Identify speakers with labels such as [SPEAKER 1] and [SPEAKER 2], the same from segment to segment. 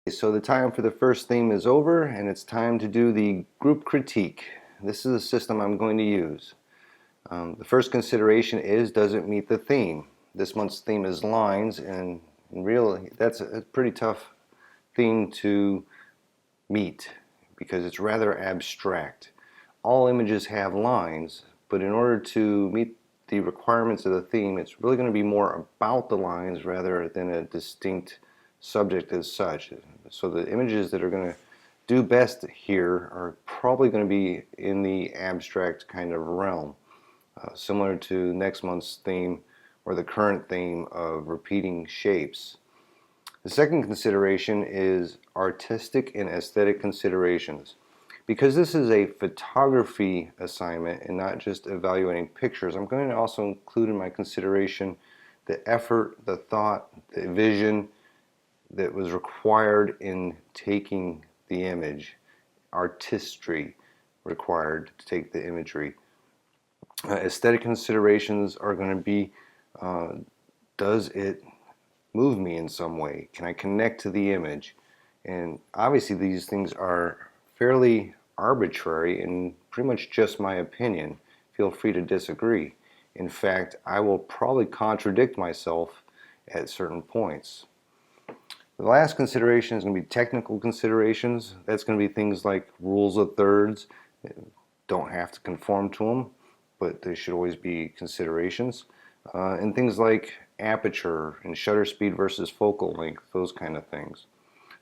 [SPEAKER 1] So the time for the first theme is over, and it's time to do the group critique. This is the system I'm going to use. The first consideration is, does it meet the theme? This month's theme is lines, and really that's a pretty tough theme to meet because it's rather abstract. All images have lines, but in order to meet the requirements of the theme, it's really going to be more about the lines rather than a distinct subject as such. So the images that are going to do best here are probably going to be in the abstract kind of realm, similar to next month's theme or the current theme of repeating shapes. The second consideration is artistic and aesthetic considerations. Because this is a photography assignment and not just evaluating pictures, I'm going to also include in my consideration the effort, the thought, the vision that was required in taking the image, artistry required to take the imagery. Aesthetic considerations are going to be, does it move me in some way? Can I connect to the image? And obviously these things are fairly arbitrary and pretty much just my opinion. Feel free to disagree. In fact, I will probably contradict myself at certain points. The last consideration is going to be technical considerations. That's going to be things like rules of thirds. Don't have to conform to them, but they should always be considerations. And things like aperture and shutter speed versus focal length, those kind of things.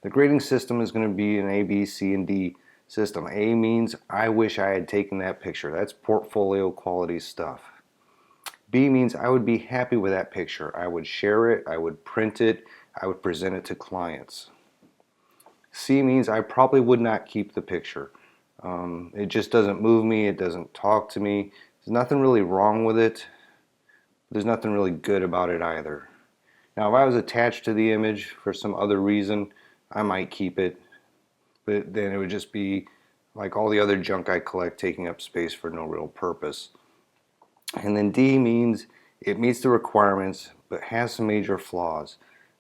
[SPEAKER 1] The grading system is going to be an A, B, C, and D system. A means I wish I had taken that picture. That's portfolio quality stuff. B means I would be happy with that picture. I would share it, I would print it, I would present it to clients. C means I probably would not keep the picture. It just doesn't move me, it doesn't talk to me. There's nothing really wrong with it. There's nothing really good about it either. Now if I was attached to the image for some other reason, I might keep it, but then it would just be like all the other junk I collect, taking up space for no real purpose. And then D means it meets the requirements but has some major flaws.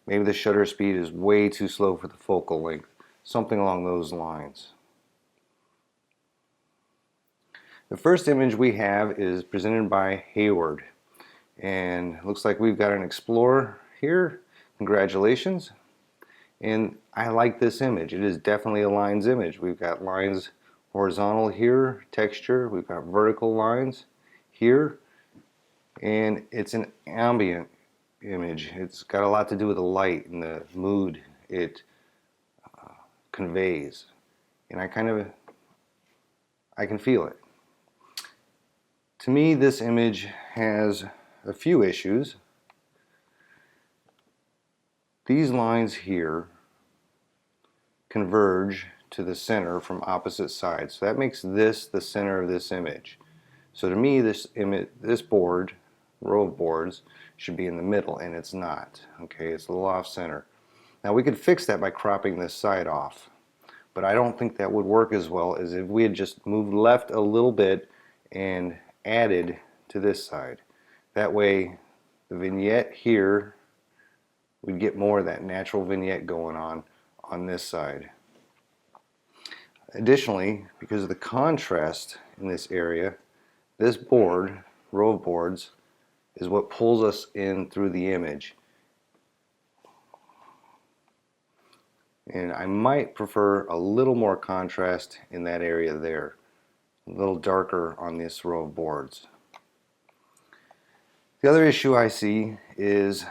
[SPEAKER 1] Maybe the shutter speed is way too slow for the focal length, something along those lines. The first image we have is presented by Hayward, and it looks like we've got an Explorer here. Congratulations. And I like this image. It is definitely a lines image. We've got lines horizontal here, texture. We've got vertical lines here, and it's an ambient image. It's got a lot to do with the light and the mood it conveys, and I can feel it. To me, this image has a few issues. These lines here converge to the center from opposite sides, so that makes this the center of this image. So to me, this board, row of boards, should be in the middle, and it's not. Okay, it's a little off center. Now we could fix that by cropping this side off, but I don't think that would work as well as if we had just moved left a little bit and added to this side. That way the vignette here, we'd get more of that natural vignette going on this side. Additionally, because of the contrast in this area, this board, row of boards, is what pulls us in through the image. And I might prefer a little more contrast in that area there, a little darker on this row of boards. The other issue I see is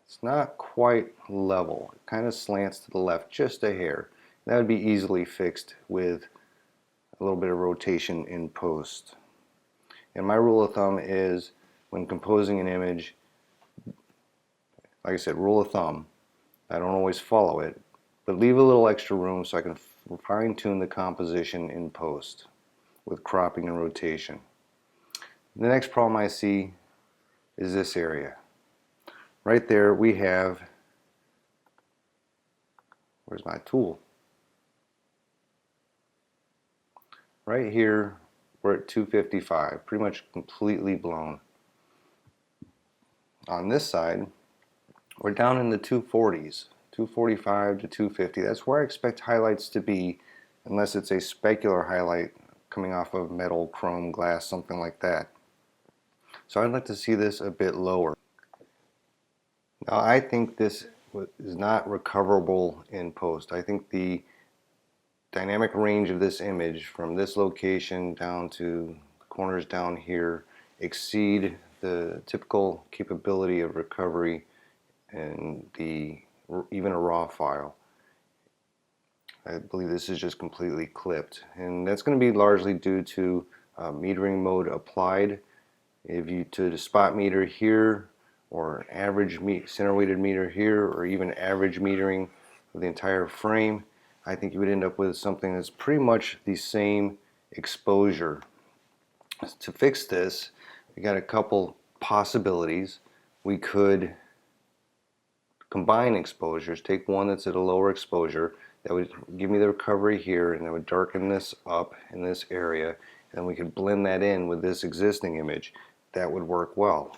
[SPEAKER 1] it's not quite level. It kind of slants to the left just a hair. That would be easily fixed with a little bit of rotation in post. And my rule of thumb is, when composing an image, like I said, rule of thumb, I don't always follow it, but leave a little extra room so I can fine-tune the composition in post with cropping and rotation. The next problem I see is this area. Right there we have, where's my tool? Right here we're at 255, pretty much completely blown. On this side we're down in the 240s, 245 to 250. That's where I expect highlights to be, unless it's a specular highlight coming off of metal, chrome, glass, something like that. So I'd like to see this a bit lower. Now I think this is not recoverable in post. I think the dynamic range of this image from this location down to the corners down here exceed the typical capability of recovery in even a raw file. I believe this is just completely clipped, and that's going to be largely due to metering mode applied. If you to the spot meter here, or average center weighted meter here, or even average metering of the entire frame, I think you would end up with something that's pretty much the same exposure. To fix this, we got a couple possibilities. We could combine exposures, take one that's at a lower exposure that would give me the recovery here, and that would darken this up in this area, and then we could blend that in with this existing image. That would work well.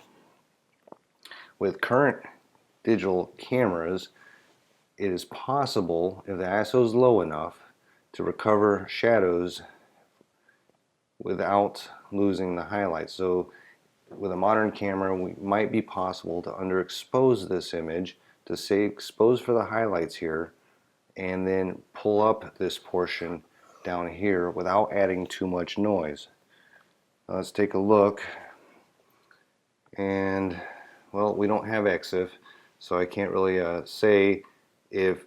[SPEAKER 1] With current digital cameras, it is possible, if the ISO is low enough, to recover shadows without losing the highlights. So with a modern camera, it might be possible to underexpose this image, to say expose for the highlights here, and then pull up this portion down here without adding too much noise. Now let's take a look, and well, we don't have EXIF, so I can't really say if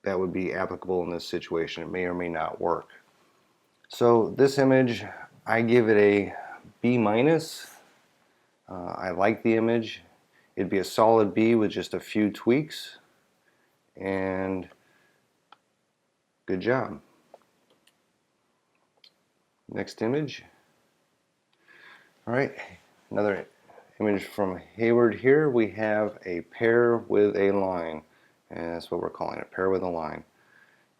[SPEAKER 1] that would be applicable in this situation. It may or may not work. So this image, I give it a B minus. I like the image. It'd be a solid B with just a few tweaks, and good job. Next image. All right, another image from Hayward here. We have a pair with a line, and that's what we're calling it, pair with a line.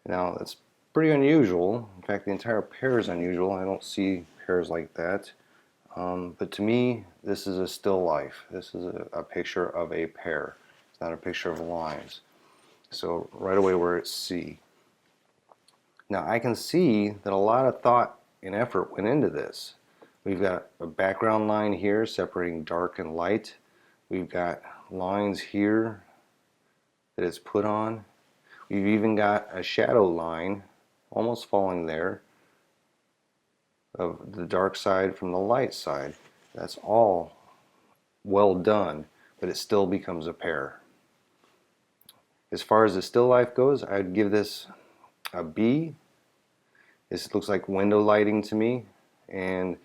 [SPEAKER 1] Now that's pretty unusual. In fact, the entire pair is unusual. I don't see pairs like that. But to me, this is a still life. This is a picture of a pair. It's not a picture of lines. So right away we're at C. Now I can see that a lot of thought and effort went into this. We've got a background line here separating dark and light. We've got lines here that it's put on. We've even got a shadow line almost falling there of the dark side from the light side. That's all well done, but it still becomes a pair. As far as the still life goes, I'd give this a B. This looks like window lighting to me, and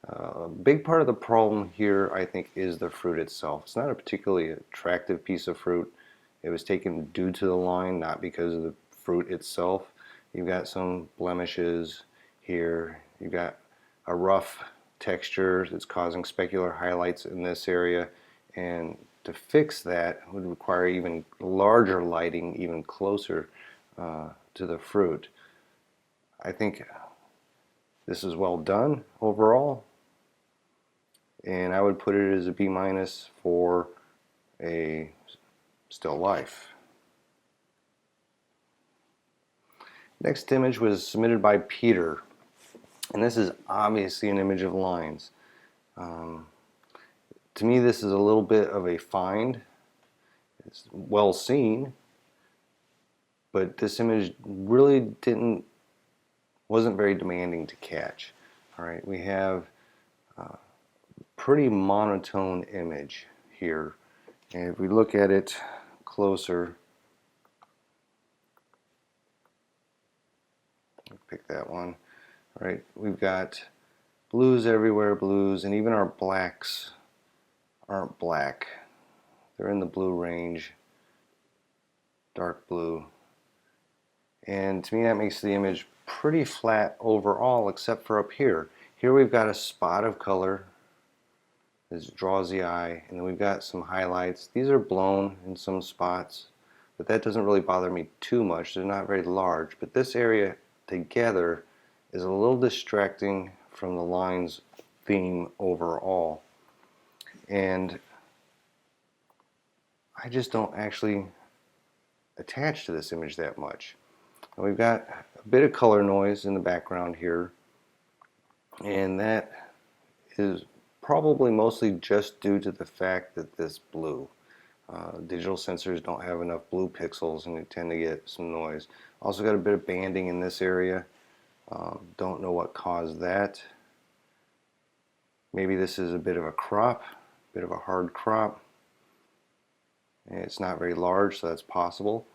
[SPEAKER 1] a big part of the problem here, I think, is the fruit itself. It's not a particularly attractive piece of fruit. It was taken due to the line, not because of the fruit itself. You've got some blemishes here. You've got a rough texture that's causing specular highlights in this area, and to fix that would require even larger lighting, even closer to the fruit. I think this is well done overall, and I would put it as a B minus for a still life. Next image was submitted by Peter, and this is obviously an image of lines. To me, this is a little bit of a find. It's well seen, but this image really wasn't very demanding to catch. All right, we have a pretty monotone image here, and if we look at it closer, pick that one. All right, we've got blues everywhere, blues, and even our blacks aren't black. They're in the blue range, dark blue. And to me, that makes the image pretty flat overall, except for up here. Here we've got a spot of color that draws the eye, and then we've got some highlights. These are blown in some spots, but that doesn't really bother me too much. They're not very large, but this area together is a little distracting from the lines theme overall. And I just don't actually attach to this image that much. And we've got a bit of color noise in the background here, and that is probably mostly just due to the fact that this blue. Digital sensors don't have enough blue pixels and you tend to get some noise. Also got a bit of banding in this area. Don't know what caused that. Maybe this is a bit of a crop, a bit of a hard crop. And it's not very large, so that's possible.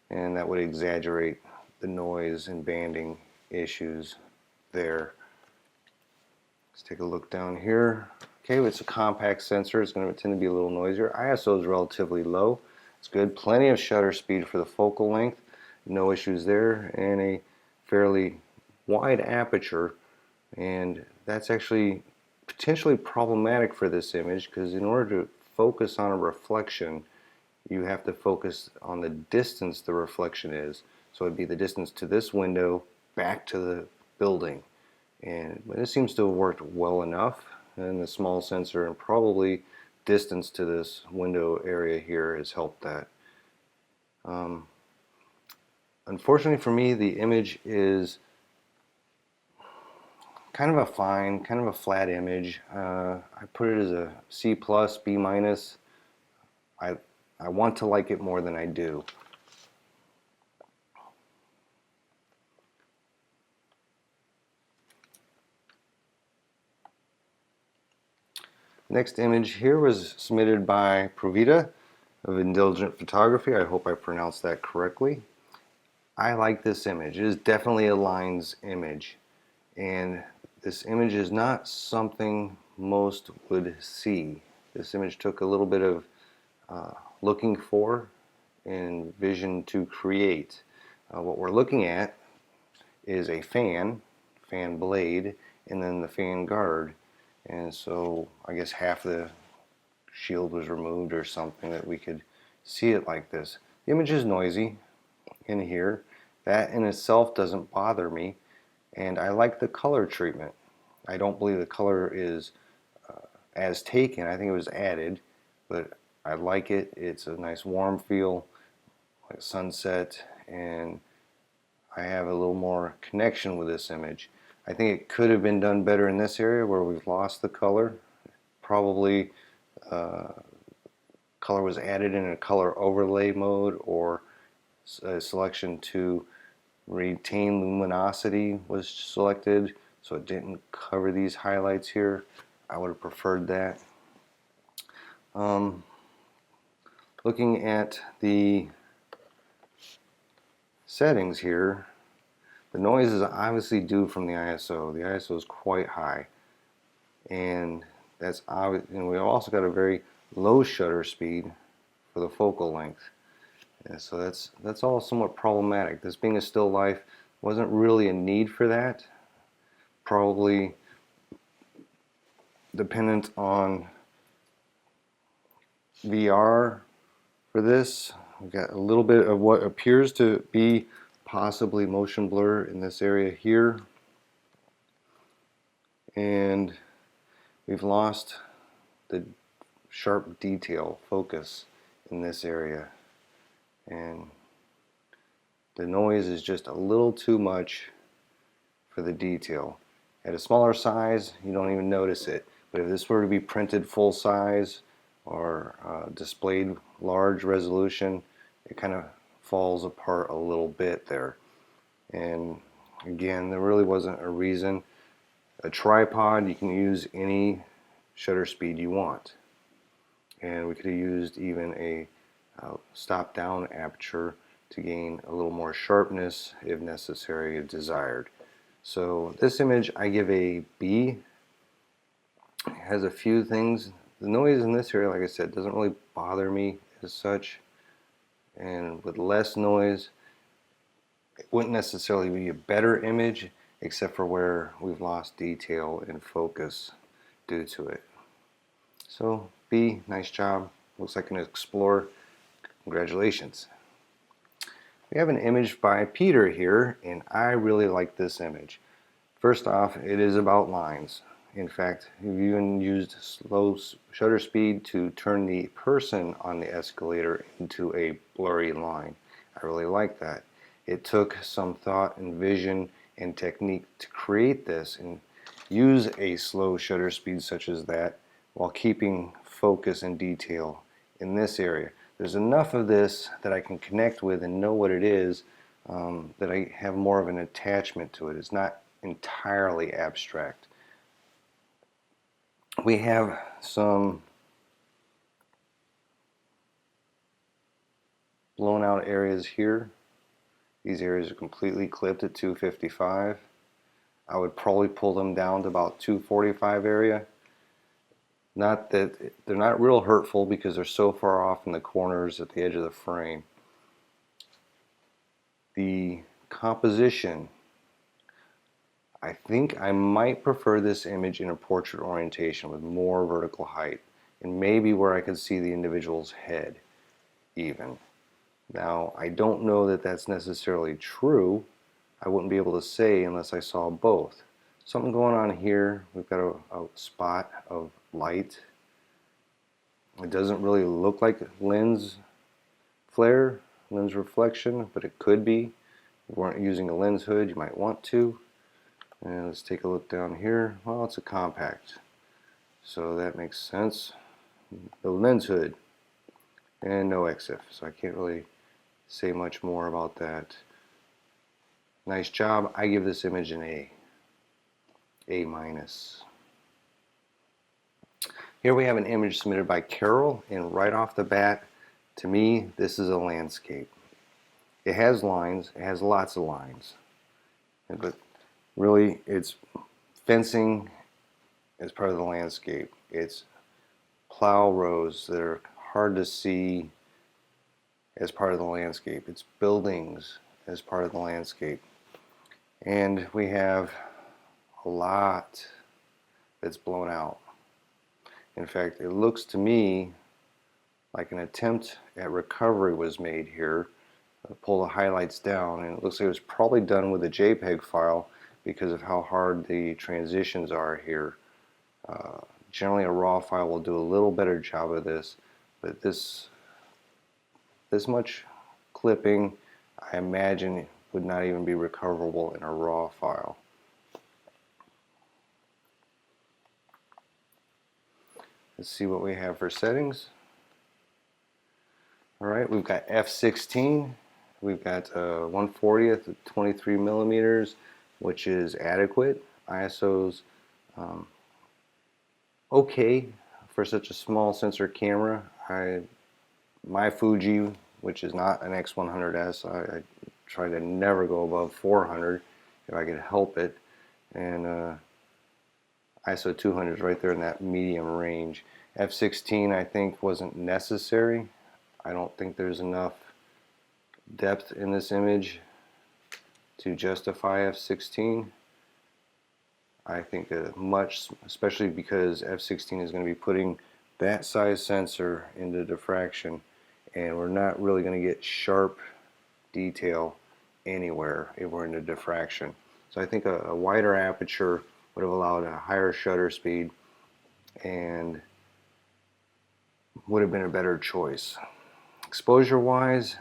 [SPEAKER 1] And that would exaggerate the noise and banding issues there. Let's take a look down here. Okay, it's a compact sensor. It's going to tend to be a little noisier. ISO is relatively low. It's good. Plenty of shutter speed for the focal length. No issues there. And a fairly wide aperture. And that's actually potentially problematic for this image because in order to focus on a reflection, you have to focus on the distance the reflection is. So it'd be the distance to this window back to the building. And it seems to have worked well enough in the small sensor, and probably distance to this window area here has helped that. Unfortunately for me, the image is kind of a fine, kind of a flat image. I put it as a C+, B-. I want to like it more than I do. Next image here was submitted by Provita of Indulgent Photography. I hope I pronounced that correctly. I like this image. It is definitely a lines image. And this image is not something most would see. This image took a little bit of looking for and vision to create. What we're looking at is a fan blade, and then the fan guard. And so I guess half the shield was removed or something that we could see it like this. The image is noisy in here. That in itself doesn't bother me, and I like the color treatment. I don't believe the color is as taken. I think it was added, but I like it. It's a nice warm feel, like sunset, and I have a little more connection with this image. I think it could have been done better in this area where we've lost the color. Probably color was added in a color overlay mode, or a selection to retain luminosity was selected, so it didn't cover these highlights here. I would have preferred that. Looking at the settings here, the noise is obviously due from the ISO. The ISO is quite high, and that's obvious. And we also got a very low shutter speed for the focal length, and so that's all somewhat problematic. This being a still life, wasn't really a need for that. Probably dependent on VR for this. We've got a little bit of what appears to be possibly motion blur in this area here, and we've lost the sharp detail focus in this area, and the noise is just a little too much for the detail. At a smaller size, you don't even notice it, but if this were to be printed full size or displayed large resolution, it kind of falls apart a little bit there. And again, there really wasn't a reason. A tripod, you can use any shutter speed you want, and we could have used even a stop down aperture to gain a little more sharpness if necessary if desired. So this image I give a B. It has a few things. The noise in this area, like I said, doesn't really bother me as such, and with less noise it wouldn't necessarily be a better image, except for where we've lost detail and focus due to it. So B, nice job. Looks like an Explorer. Congratulations. We have an image by Peter here, and I really like this image. First off, it is about lines. In fact, we've even used slow shutter speed to turn the person on the escalator into a blurry line. I really like that. It took some thought and vision and technique to create this and use a slow shutter speed such as that while keeping focus and detail in this area. There's enough of this that I can connect with and know what it is, that I have more of an attachment to it. It's not entirely abstract. We have some blown out areas here. These areas are completely clipped at 255. I would probably pull them down to about 245 area. Not that they're not real hurtful because they're so far off in the corners at the edge of the frame. The composition, I think I might prefer this image in a portrait orientation with more vertical height and maybe where I could see the individual's head even. Now, I don't know that that's necessarily true. I wouldn't be able to say unless I saw both. Something going on here. We've got a spot of light. It doesn't really look like lens flare, lens reflection, but it could be. If you weren't using a lens hood, you might want to. And let's take a look down here. Well, it's a compact, so that makes sense. No lens hood and no EXIF, so I can't really say much more about that. Nice job. I give this image an A. A minus. Here we have an image submitted by Carol, and right off the bat, to me, this is a landscape. It has lines, it has lots of lines, but really it's fencing as part of the landscape. It's plow rows that are hard to see as part of the landscape. It's buildings as part of the landscape. And we have a lot that's blown out. In fact, it looks to me like an attempt at recovery was made here. Pull the highlights down, and it looks like it was probably done with a JPEG file because of how hard the transitions are here. Generally a RAW file will do a little better job of this, but this much clipping I imagine would not even be recoverable in a RAW file. Let's see what we have for settings. Alright, we've got f16, we've got 1/40th of 23 millimeters, which is adequate. ISO's okay for such a small sensor camera. My Fuji, which is not an X100S, I try to never go above 400 if I could help it, and ISO 200 is right there in that medium range. f16 I think wasn't necessary. I don't think there's enough depth in this image to justify f16. I think especially because f16 is going to be putting that size sensor into diffraction, and we're not really going to get sharp detail anywhere if we're into diffraction. So I think a wider aperture would have allowed a higher shutter speed and would have been a better choice. Exposure wise,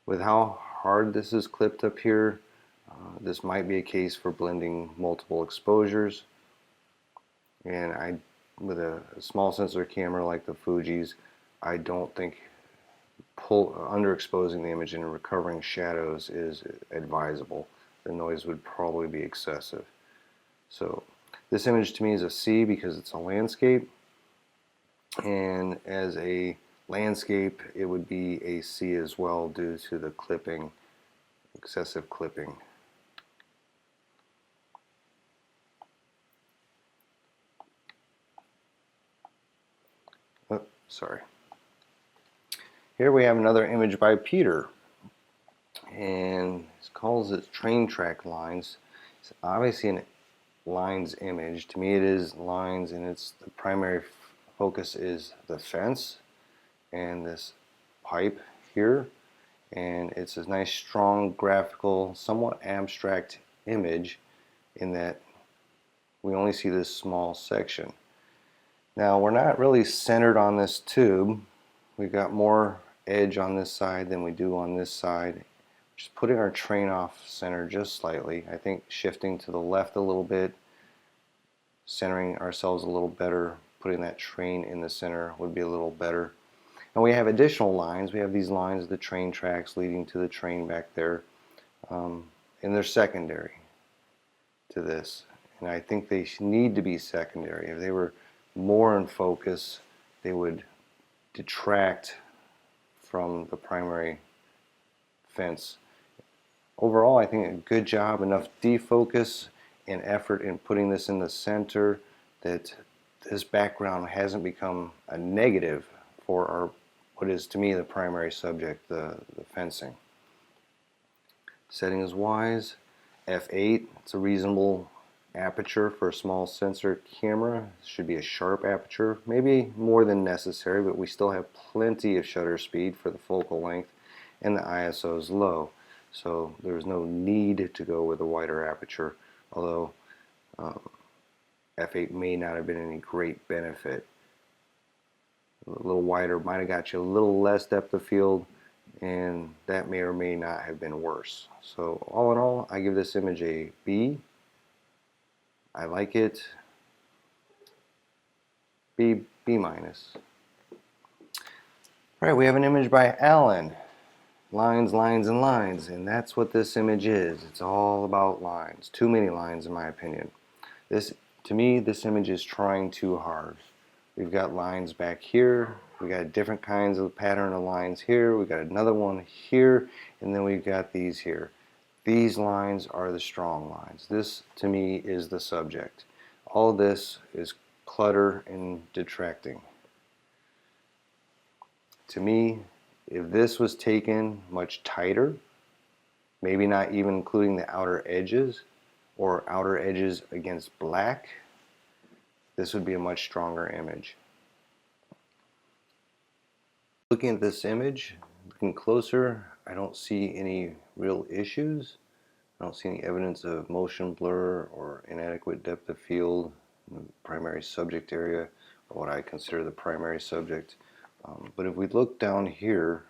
[SPEAKER 1] with how hard this is clipped up here, this might be a case for blending multiple exposures, and with a small sensor camera like the Fuji's, I don't think underexposing the image and recovering shadows is advisable. The noise would probably be excessive. So this image to me is a C because it's a landscape, and as a landscape it would be a C as well due to the clipping, excessive clipping. Oh, sorry. Here we have another image by Peter, and he calls it train track lines. It's obviously an lines image. To me it is lines, and the primary focus is the fence and this pipe here, and it's a nice strong graphical, somewhat abstract image in that we only see this small section. Now we're not really centered on this tube. We've got more edge on this side than we do on this side. Just putting our train off center just slightly. I think shifting to the left a little bit, centering ourselves a little better, putting that train in the center would be a little better. And we have additional lines. We have these lines, the train tracks leading to the train back there, and they're secondary to this. And I think they need to be secondary. If they were more in focus, they would detract from the primary fence. Overall, I think a good job, enough defocus and effort in putting this in the center that this background hasn't become a negative for our, what is to me the primary subject, the fencing. Settings wise, f8, it's a reasonable aperture for a small sensor camera. It should be a sharp aperture, maybe more than necessary, but we still have plenty of shutter speed for the focal length, and the ISO is low, so there's no need to go with a wider aperture, although f8 may not have been any great benefit. A little wider might have got you a little less depth of field, and that may or may not have been worse. So all in all, I give this image a B. I like it. B minus. All right, we have an image by Allen. Lines, lines, and lines, and that's what this image is. It's all about lines. Too many lines, in my opinion. To me, this image is trying too hard. We've got lines back here. We got different kinds of pattern of lines here. We got another one here, and then we've got these here. These lines are the strong lines. This, to me, is the subject. All of this is clutter and detracting. To me, if this was taken much tighter, maybe not even including the outer edges or outer edges against black, this would be a much stronger image. Looking at this image, looking closer, I don't see any real issues. I don't see any evidence of motion blur or inadequate depth of field in the primary subject area, or what I consider the primary subject. But if we look down here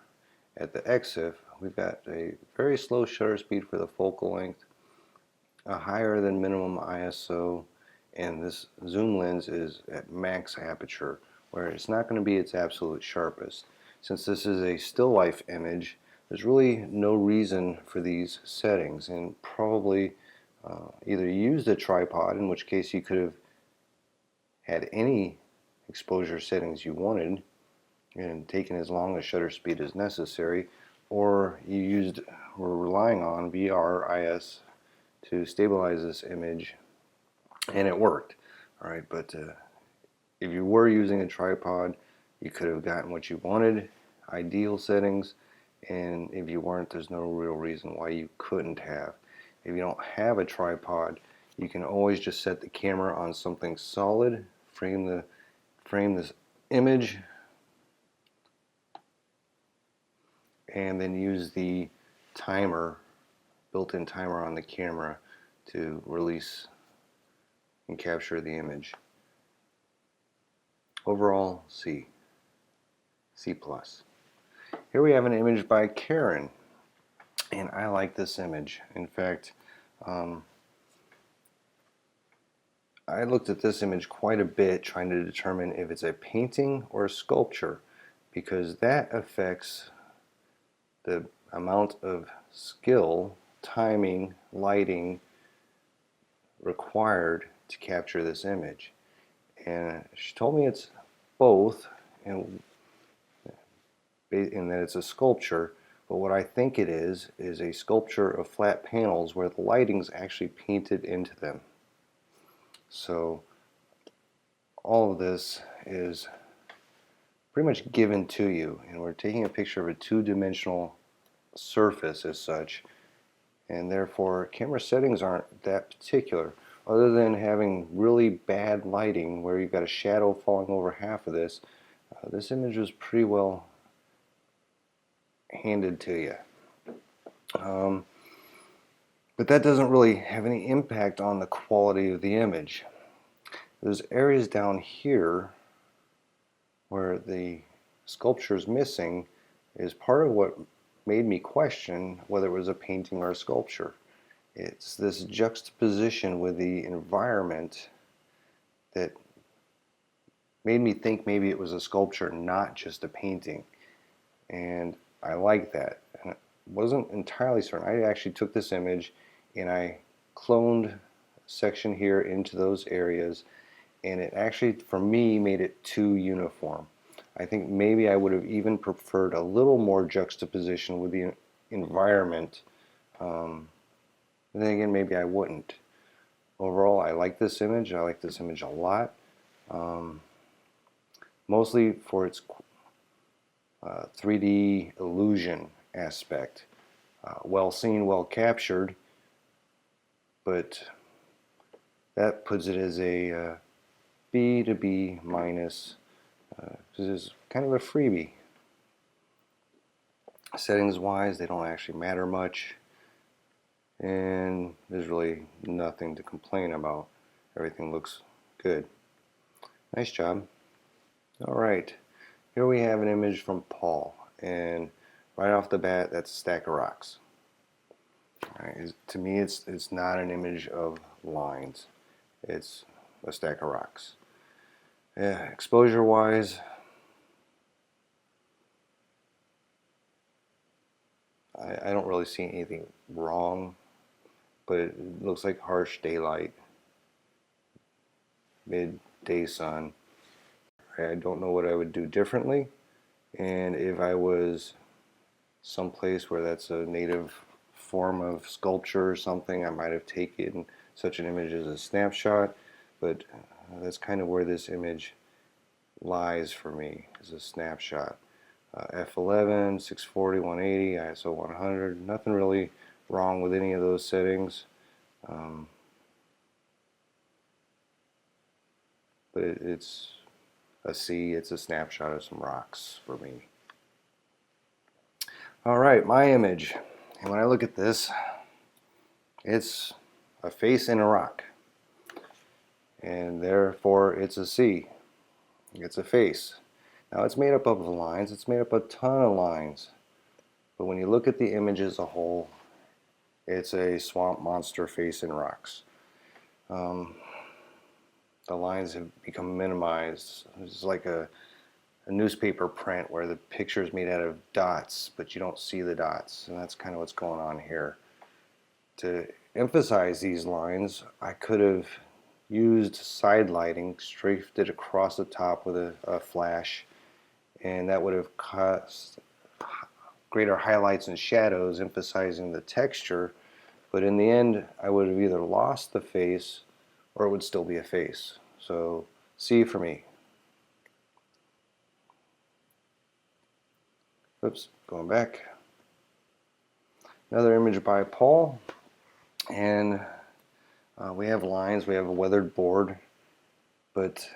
[SPEAKER 1] at the EXIF, we've got a very slow shutter speed for the focal length, a higher than minimum ISO, and this zoom lens is at max aperture, where it's not going to be its absolute sharpest. Since this is a still life image, there's really no reason for these settings, and probably either used a tripod, in which case you could have had any exposure settings you wanted and taken as long a shutter speed as necessary, or you were relying on VRIS to stabilize this image, and it worked. All right, but if you were using a tripod, you could have gotten what you wanted, ideal settings, and if you weren't, there's no real reason why you couldn't have. If you don't have a tripod, you can always just set the camera on something solid, frame this image, and then use the timer, built-in timer on the camera to release and capture the image. Overall, C+. Here we have an image by Karen, and I like this image. In fact, I looked at this image quite a bit trying to determine if it's a painting or a sculpture, because that affects the amount of skill, timing, lighting required to capture this image. And she told me it's both, and that it's a sculpture, but what I think it is a sculpture of flat panels where the lighting's actually painted into them. So all of this is pretty much given to you, and we're taking a picture of a two-dimensional surface as such, and therefore camera settings aren't that particular, other than having really bad lighting where you've got a shadow falling over half of this. This image was pretty well handed to you. But that doesn't really have any impact on the quality of the image. There's areas down here where the sculpture is missing, is part of what made me question whether it was a painting or a sculpture. It's this juxtaposition with the environment that made me think maybe it was a sculpture, not just a painting. And I like that. And I wasn't entirely certain. I actually took this image and I cloned a section here into those areas, and it actually, for me, made it too uniform. I think maybe I would have even preferred a little more juxtaposition with the environment. But then again, maybe I wouldn't. Overall, I like this image. I like this image a lot. Mostly for its 3D illusion aspect. Well seen, well captured, but that puts it as a B to B minus, because it's kind of a freebie. Settings wise, they don't actually matter much, and there's really nothing to complain about. Everything looks good. Nice job. Alright, here we have an image from Paul, and right off the bat, that's a stack of rocks. Right, to me, it's not an image of lines. It's a stack of rocks. Yeah, exposure wise, I don't really see anything wrong, but it looks like harsh daylight, midday sun. I don't know what I would do differently, and if I was someplace where that's a native form of sculpture or something, I might have taken such an image as a snapshot, but that's kind of where this image lies for me, as a snapshot. F11, 640, 180, ISO 100, nothing really wrong with any of those settings. But it's a C, it's a snapshot of some rocks for me. Alright, my image. And when I look at this, it's a face in a rock. And therefore it's a C. It's a face. Now it's made up of lines, it's made up of a ton of lines. But when you look at the image as a whole, it's a swamp monster face in rocks. The lines have become minimized. It's like a newspaper print where the picture is made out of dots, but you don't see the dots, and that's kind of what's going on here. To emphasize these lines, I could have used side lighting, strafed it across the top with a flash, and that would have caused greater highlights and shadows, emphasizing the texture. But in the end, I would have either lost the face or it would still be a face. So C for me. Oops, going back. Another image by Paul, and we have lines, we have a weathered board, but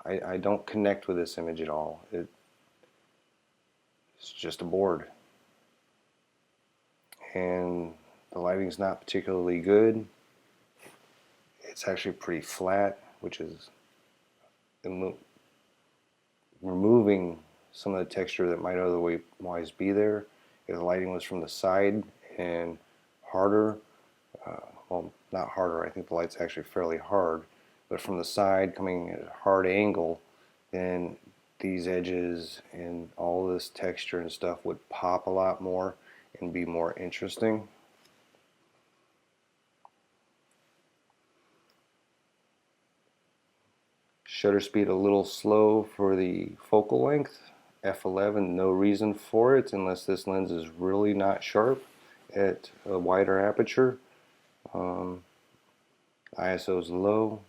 [SPEAKER 1] I don't connect with this image at all. It's just a board, and the lighting's not particularly good. It's actually pretty flat, which is removing some of the texture that might otherwise be there. If the lighting was from the side and harder, well, not harder, I think the light's actually fairly hard, but from the side coming at a hard angle, then these edges and all this texture and stuff would pop a lot more and be more interesting. Shutter speed a little slow for the focal length. F11, no reason for it unless this lens is really not sharp at a wider aperture. ISO is low.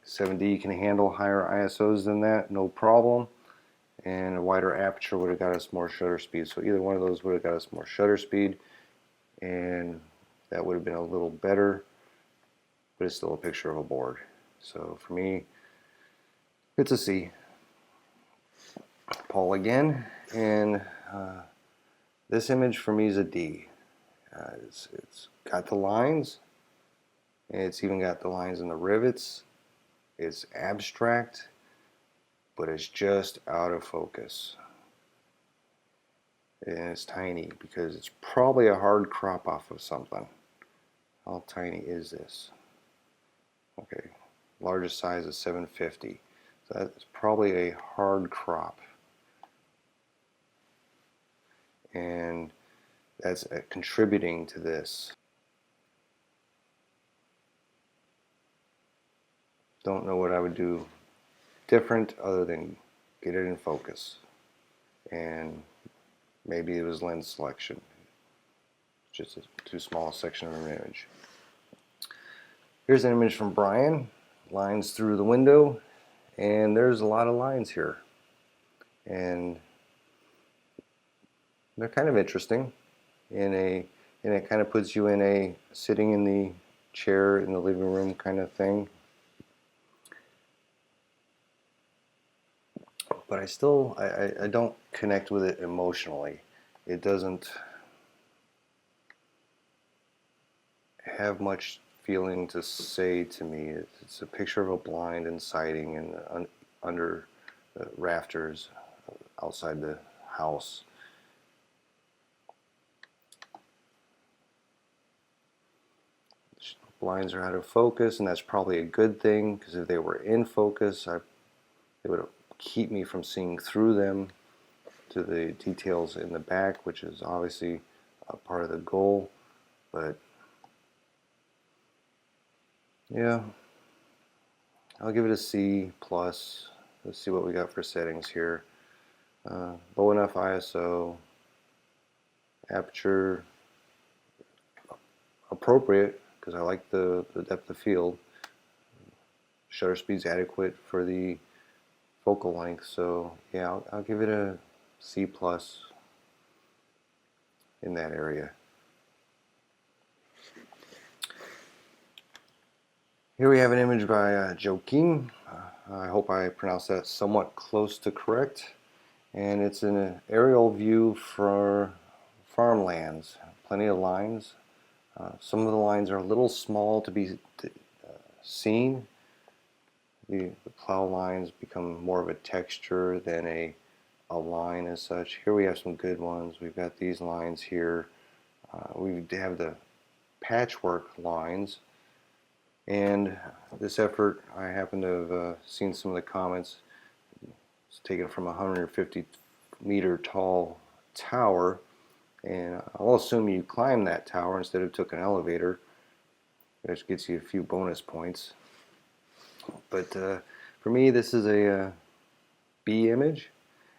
[SPEAKER 1] 7D can handle higher ISOs than that, no problem. And a wider aperture would have got us more shutter speed. So either one of those would have got us more shutter speed, and that would have been a little better, but it's still a picture of a board. So for me, it's a C. Paul again, and this image for me is a D. It's got the lines, it's even got the lines in the rivets. It's abstract, but it's just out of focus. and it's tiny because it's probably a hard crop off of something. How tiny is this? Okay, largest size is 750. So that's probably a hard crop. And that's contributing to this. Don't know what I would do different other than get it in focus. And maybe it was lens selection. Just a too small a section of an image. Here's an image from Brian. Lines through the window, and there's a lot of lines here. And they're kind of interesting and it kind of puts you in a sitting in the chair in the living room kind of thing. But I don't connect with it emotionally. It doesn't have much feeling to say to me. It's a picture of a blind and siding and under the rafters outside the house. Blinds are out of focus, and that's probably a good thing, because if they were in focus, they would keep me from seeing through them to the details in the back, which is obviously a part of the goal. But yeah, I'll give it a C plus. Let's see what we got for settings here. Low enough ISO, aperture appropriate because I like the depth of field. Shutter speed's adequate for the focal length, so yeah, I'll give it a C plus in that area. Here we have an image by Joaquin. I hope I pronounced that somewhat close to correct. And it's an aerial view for farmlands. Plenty of lines. Some of the lines are a little small to be seen. The plow lines become more of a texture than a line as such. Here we have some good ones. We've got these lines here. We have the patchwork lines. And this effort, I happen to have seen some of the comments. It's taken from a 150 meter tall tower, and I'll assume you climb that tower instead of took an elevator, which gets you a few bonus points. But for me, this is a B image.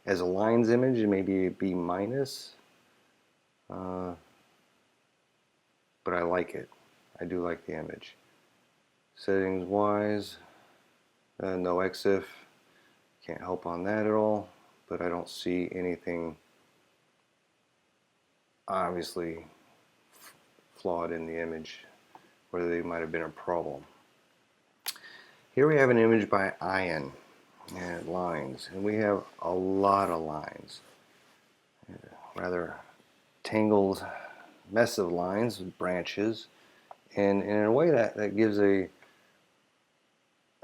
[SPEAKER 1] As a lines image, it may be a B minus, but I like it. I do like the image. Settings wise, no EXIF, can't help on that at all, but I don't see anything obviously flawed in the image, where they might have been a problem. Here we have an image by Ian, and lines, and we have a lot of lines, rather tangled mess of lines with branches, and in a way that gives a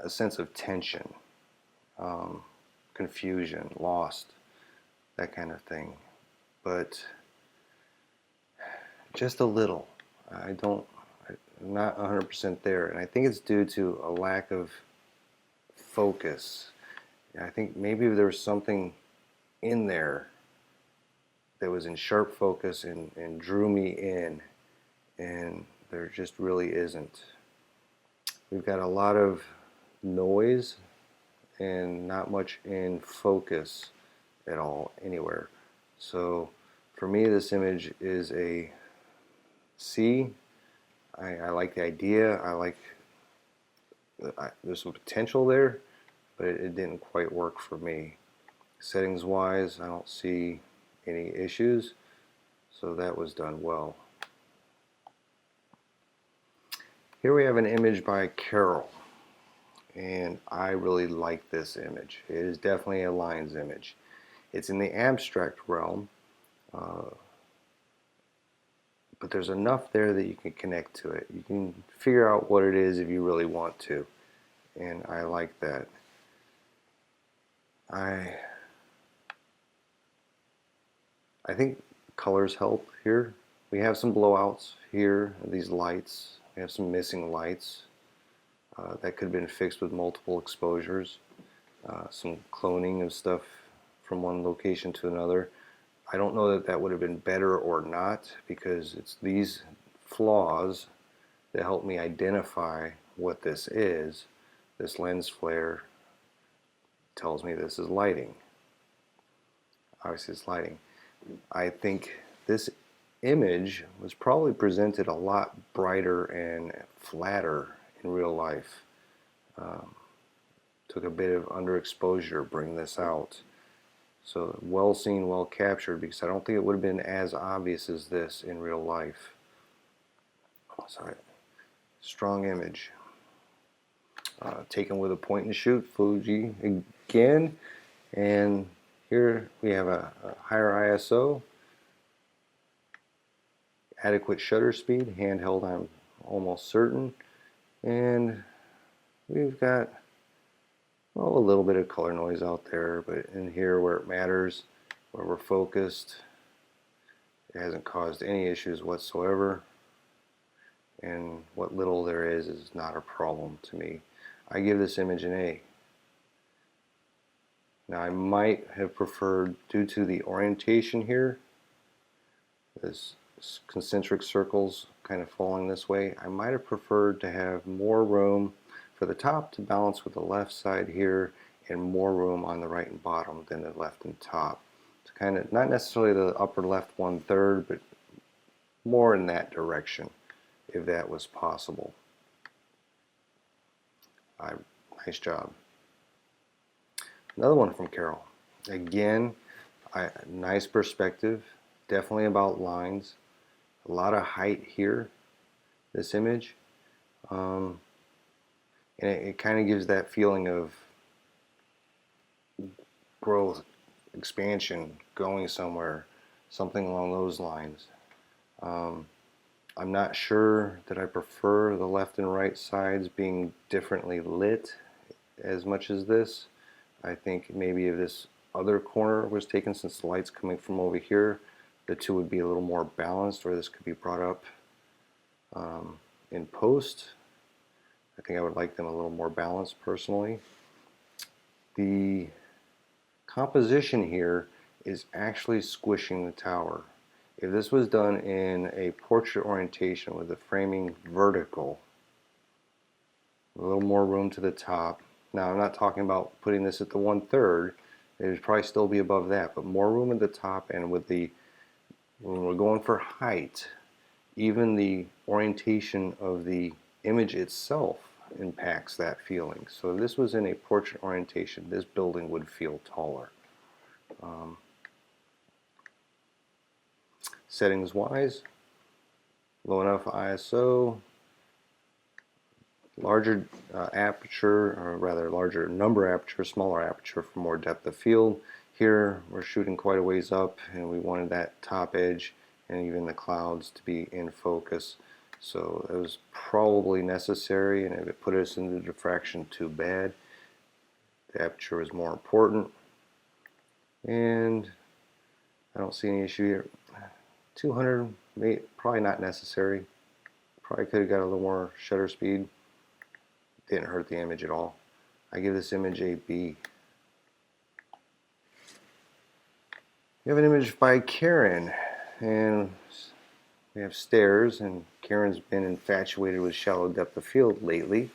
[SPEAKER 1] sense of tension, confusion, lost, that kind of thing. But just a little. I'm not 100% there, and I think it's due to a lack of focus. I think maybe there was something in there that was in sharp focus and drew me in, and there just really isn't. We've got a lot of noise and not much in focus at all anywhere. So for me, this image is a C. I like the idea. There's some potential there, but it didn't quite work for me. Settings wise, I don't see any issues, so that was done well. Here we have an image by Carol, and I really like this image. It is definitely a lines image. It's in the abstract realm, but there's enough there that you can connect to it. You can figure out what it is if you really want to, and I like that. I think colors help here. We have some blowouts here, these lights. We have some missing lights that could have been fixed with multiple exposures. Some cloning of stuff from one location to another. I don't know that that would have been better or not, because it's these flaws that help me identify what this is. This lens flare tells me this is lighting. Obviously it's lighting. I think this image was probably presented a lot brighter and flatter in real life. Took a bit of underexposure to bring this out. So well seen, well captured, because I don't think it would have been as obvious as this in real life. Sorry. Strong image. Taken with a point and shoot, Fuji again. And here we have a higher ISO, adequate shutter speed, handheld I'm almost certain, and we've got, well, a little bit of color noise out there, but in here where it matters, where we're focused, it hasn't caused any issues whatsoever, and what little there is not a problem to me. I give this image an A. Now I might have preferred, due to the orientation here, this concentric circles kind of falling this way, I might have preferred to have more room for the top to balance with the left side here, and more room on the right and bottom than the left and top. It's kind of not necessarily the upper left 1/3, but more in that direction, if that was possible. Nice job. Another one from Carol. Again, nice perspective, definitely about lines. A lot of height here, this image. And it kind of gives that feeling of growth, expansion, going somewhere, something along those lines. I'm not sure that I prefer the left and right sides being differently lit as much as this. I think maybe if this other corner was taken, since the light's coming from over here, the two would be a little more balanced, or this could be brought up in post. I think I would like them a little more balanced personally. The composition here is actually squishing the tower. If this was done in a portrait orientation with the framing vertical, a little more room to the top. Now I'm not talking about putting this at the 1/3, it would probably still be above that, but more room at the top, and with the, when we're going for height, even the orientation of the image itself impacts that feeling. So if this was in a portrait orientation, this building would feel taller. Settings wise, low enough ISO, larger aperture, or rather larger number aperture, smaller aperture for more depth of field. Here we're shooting quite a ways up, and we wanted that top edge and even the clouds to be in focus. So it was probably necessary, and if it put us into diffraction, too bad. The aperture is more important, and I don't see any issue here. 200, probably not necessary. Probably could have got a little more shutter speed. Didn't hurt the image at all. I give this image a B. We have an image by Karen, and we have stairs, and Karen's been infatuated with shallow depth of field lately,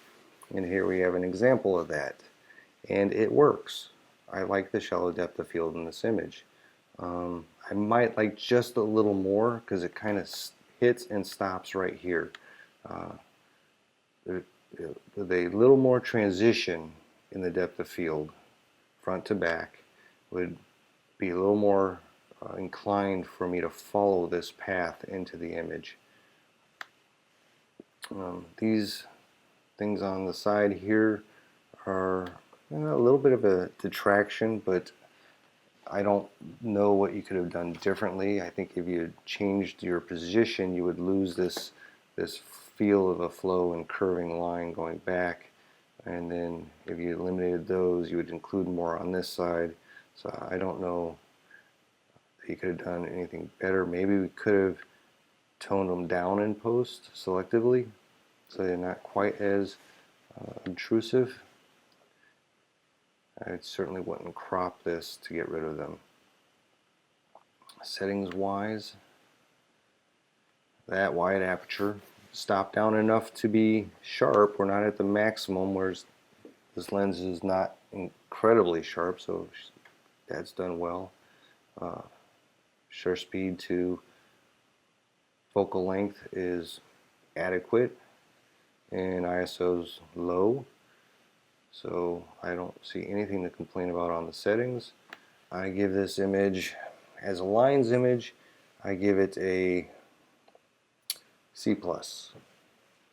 [SPEAKER 1] and here we have an example of that, and it works. I like the shallow depth of field in this image. I might like just a little more, because it kind of hits and stops right here. With a little more transition in the depth of field, front to back, would be a little more inclined for me to follow this path into the image. These things on the side here are a little bit of a detraction, but I don't know what you could have done differently. I think if you had changed your position, you would lose this feel of a flow and curving line going back. And then if you eliminated those, you would include more on this side. So I don't know he could have done anything better. Maybe we could have toned them down in post selectively so they're not quite as intrusive. I certainly wouldn't crop this to get rid of them. Settings wise, that wide aperture, stop down enough to be sharp. We're not at the maximum, whereas this lens is not incredibly sharp, so that's done well. Shutter speed to focal length is adequate, and ISO's low, so I don't see anything to complain about on the settings. I give this image, as a lines image, I give it a C+.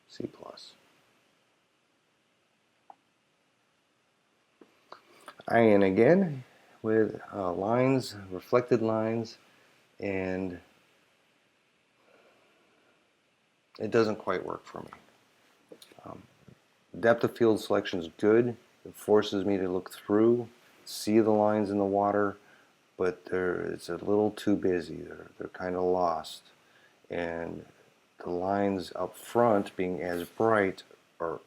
[SPEAKER 1] C+. And again, with lines, reflected lines, and it doesn't quite work for me. Depth of field selection is good. It forces me to look through, see the lines in the water, but it's a little too busy. They're kind of lost. And the lines up front being as bright are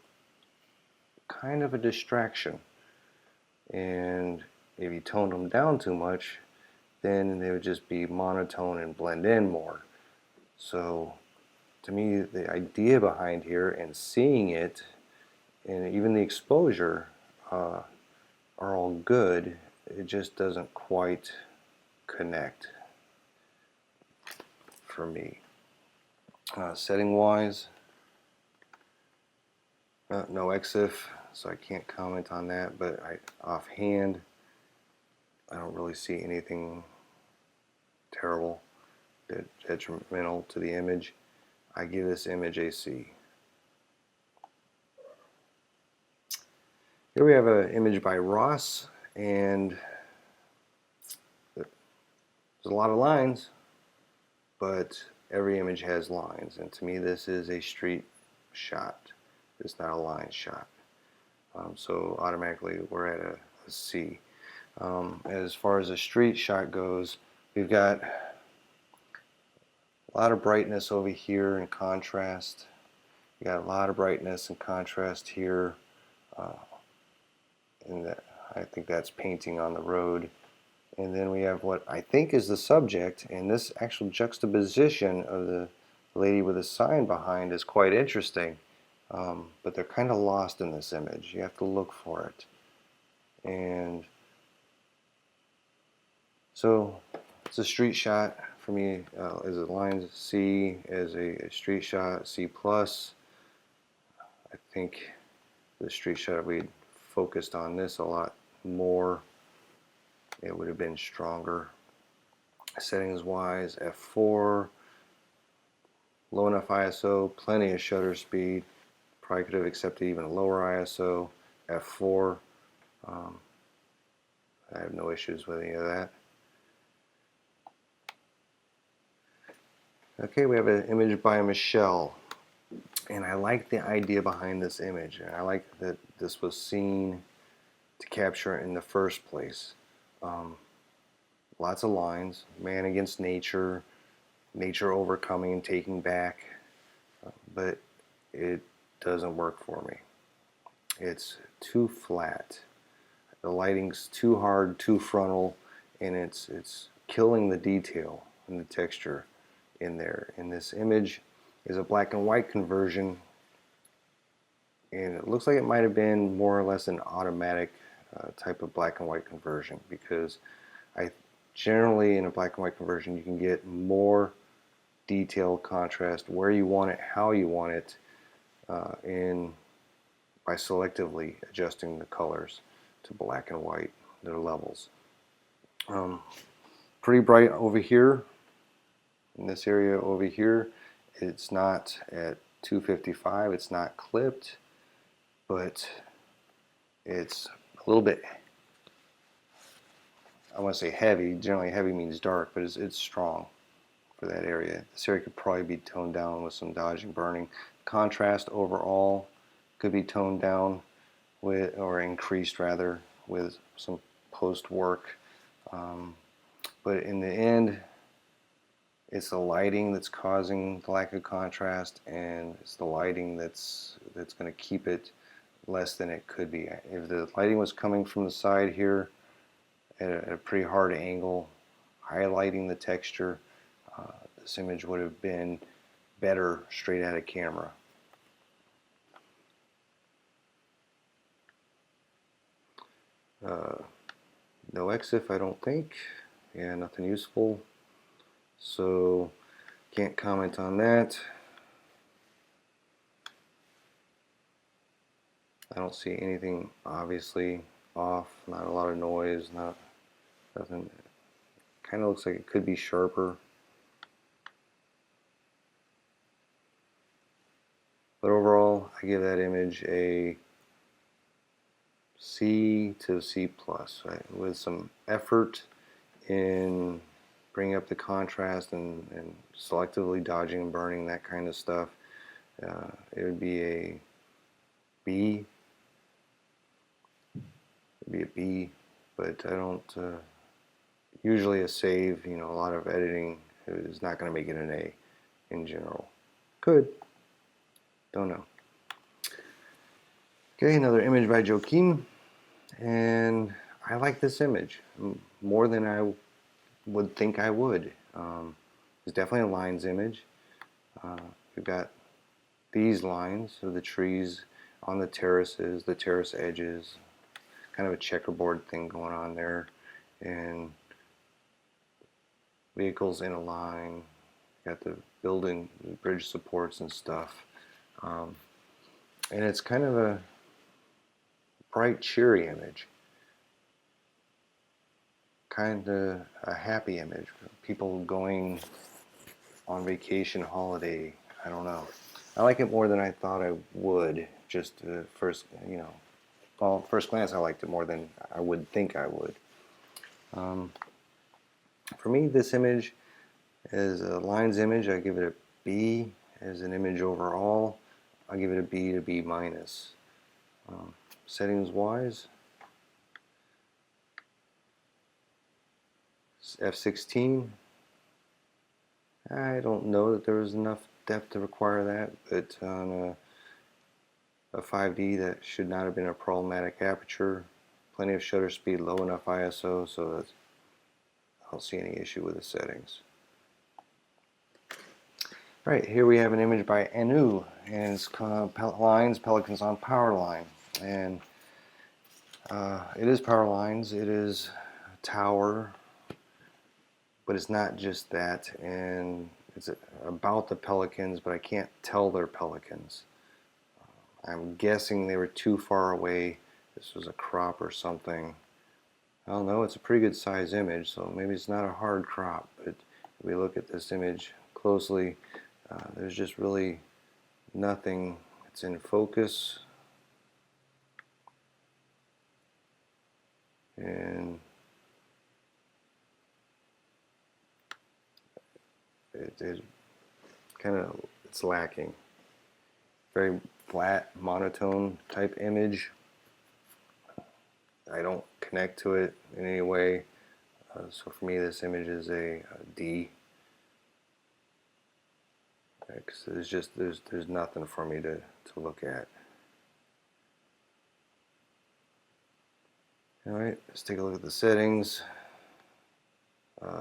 [SPEAKER 1] kind of a distraction. And if you toned them down too much, then they would just be monotone and blend in more. So to me, the idea behind here and seeing it, and even the exposure, are all good. It just doesn't quite connect for me. Setting wise, no EXIF, so I can't comment on that, but offhand, I don't really see anything terrible, detrimental to the image. I give this image a C. Here we have an image by Ross, and there's a lot of lines, but every image has lines, and to me this is a street shot. It's not a line shot. So automatically we're at a C. As far as a street shot goes, we've got a lot of brightness over here in contrast. We got a lot of brightness and contrast here. And I think that's painting on the road. And then we have what I think is the subject, and this actual juxtaposition of the lady with a sign behind is quite interesting. But they're kind of lost in this image. You have to look for it. And so it's a street shot for me. As a line C, as a street shot, C+. I think the street shot, we focused on this a lot more, it would have been stronger. Settings wise, F4, low enough ISO, plenty of shutter speed. Probably could have accepted even a lower ISO. F4, I have no issues with any of that. Okay, we have an image by Michelle, and I like the idea behind this image, and I like that this was seen to capture it in the first place. Lots of lines, man against nature, nature overcoming and taking back, but it doesn't work for me. It's too flat. The lighting's too hard, too frontal, and it's killing the detail and the texture in there. And this image is a black and white conversion, and it looks like it might have been more or less an automatic type of black and white conversion, because generally in a black and white conversion you can get more detail, contrast, where you want it, how you want it, by selectively adjusting the colors to black and white, their levels. Pretty bright over here in this area over here. It's not at 255, it's not clipped, but it's a little bit, I want to say heavy. Generally heavy means dark, but it's strong for that area. This area could probably be toned down with some dodging, burning. Contrast overall could be toned down with, or increased rather, with some post work. but in the end, it's the lighting that's causing the lack of contrast, and it's the lighting that's going to keep it less than it could be. If the lighting was coming from the side here at a pretty hard angle, highlighting the texture, this image would have been better straight out of camera. No EXIF, I don't think. Yeah, nothing useful. So can't comment on that. I don't see anything obviously off, not a lot of noise, nothing. Kind of looks like it could be sharper. But overall, I give that image a C to C plus, right? With some effort in bringing up the contrast and selectively dodging and burning, that kind of stuff. It would be a B. It'd be a B, but I don't. Usually a save, a lot of editing is not going to make it an A in general. Could. Don't know. Okay, another image by Joaquin, and I like this image more than I would think I would. It's definitely a lines image. We've got these lines of the trees on the terraces, the terrace edges, kind of a checkerboard thing going on there, and vehicles in a line. Got the building, the bridge supports and stuff. And it's kind of a bright, cheery image. Kind of a happy image. People going on vacation, holiday. I don't know. I like it more than I thought I would. Just first, well, first glance, I liked it more than I would think I would. For me, this image is a lines image. I give it a B. As an image overall, I'll give it a B to B minus. Settings wise, f16. I don't know that there was enough depth to require that, but on a 5D, that should not have been a problematic aperture. Plenty of shutter speed, low enough ISO, so that I don't see any issue with the settings. Alright, here we have an image by Anu, and it's called Pelicans on Powerline. And it is power lines, it is a tower, but it's not just that, and it's about the pelicans, but I can't tell they're pelicans. I'm guessing they were too far away. This was a crop or something. I don't know, it's a pretty good size image, so maybe it's not a hard crop, but if we look at this image closely, there's just really nothing. It's in focus, and it kind of, it's lacking. Very flat, monotone type image. I don't connect to it in any way, so for me this image is a D. Because there's nothing for me to look at. Alright, let's take a look at the settings.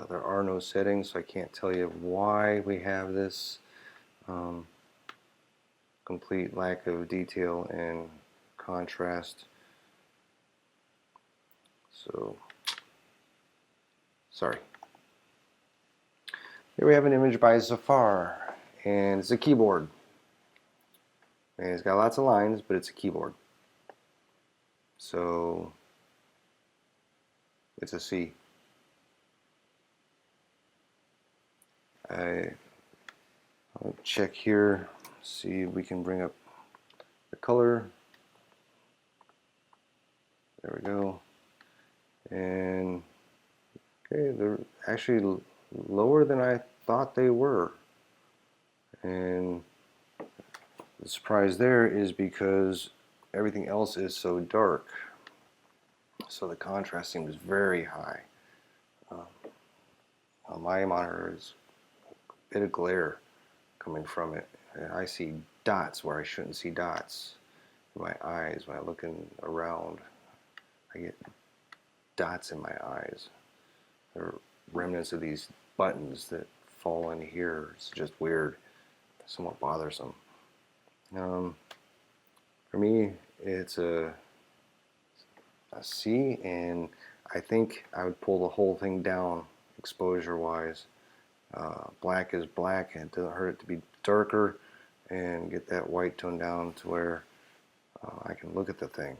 [SPEAKER 1] There are no settings, so I can't tell you why we have this complete lack of detail and contrast. So, sorry. Here we have an image by Zafar, and it's a keyboard. And it's got lots of lines, but it's a keyboard. So, it's a C. I'll check here, see if we can bring up the color. There we go. And okay, they're actually lower than I thought they were. And the surprise there is because everything else is so dark. So the contrast seems very high. My monitor is a bit of glare coming from it. I see dots where I shouldn't see dots. My eyes, when I'm looking around, I get dots in my eyes. There are remnants of these buttons that fall in here. It's just weird, somewhat bothersome. For me, it's a C, and I think I would pull the whole thing down exposure-wise. Black is black, and it doesn't hurt it to be darker, and get that white tone down to where I can look at the thing.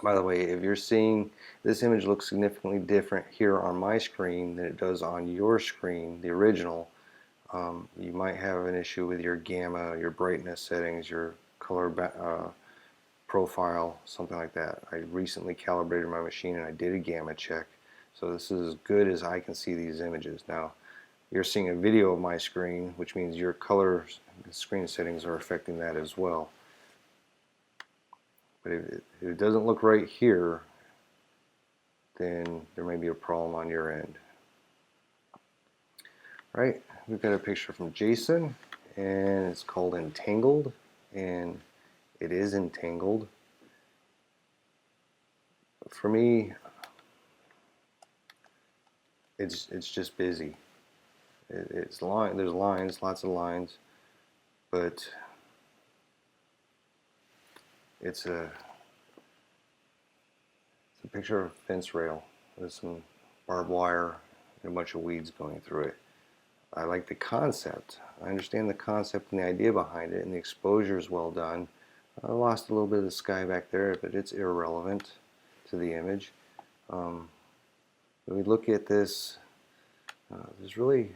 [SPEAKER 1] By the way, if you're seeing this image looks significantly different here on my screen than it does on your screen, the original, you might have an issue with your gamma, your brightness settings, your color profile, something like that. I recently calibrated my machine and I did a gamma check, so this is as good as I can see these images. Now, you're seeing a video of my screen, which means your color screen settings are affecting that as well. But if it doesn't look right here, then there may be a problem on your end. All right, we've got a picture from Jason, and it's called Entangled, and it is entangled. For me, it's just busy. There's lines, lots of lines, but it's a picture of a fence rail with some barbed wire and a bunch of weeds going through it. I like the concept. I understand the concept and the idea behind it, and the exposure is well done. I lost a little bit of the sky back there, but it's irrelevant to the image. When we look at this, there's really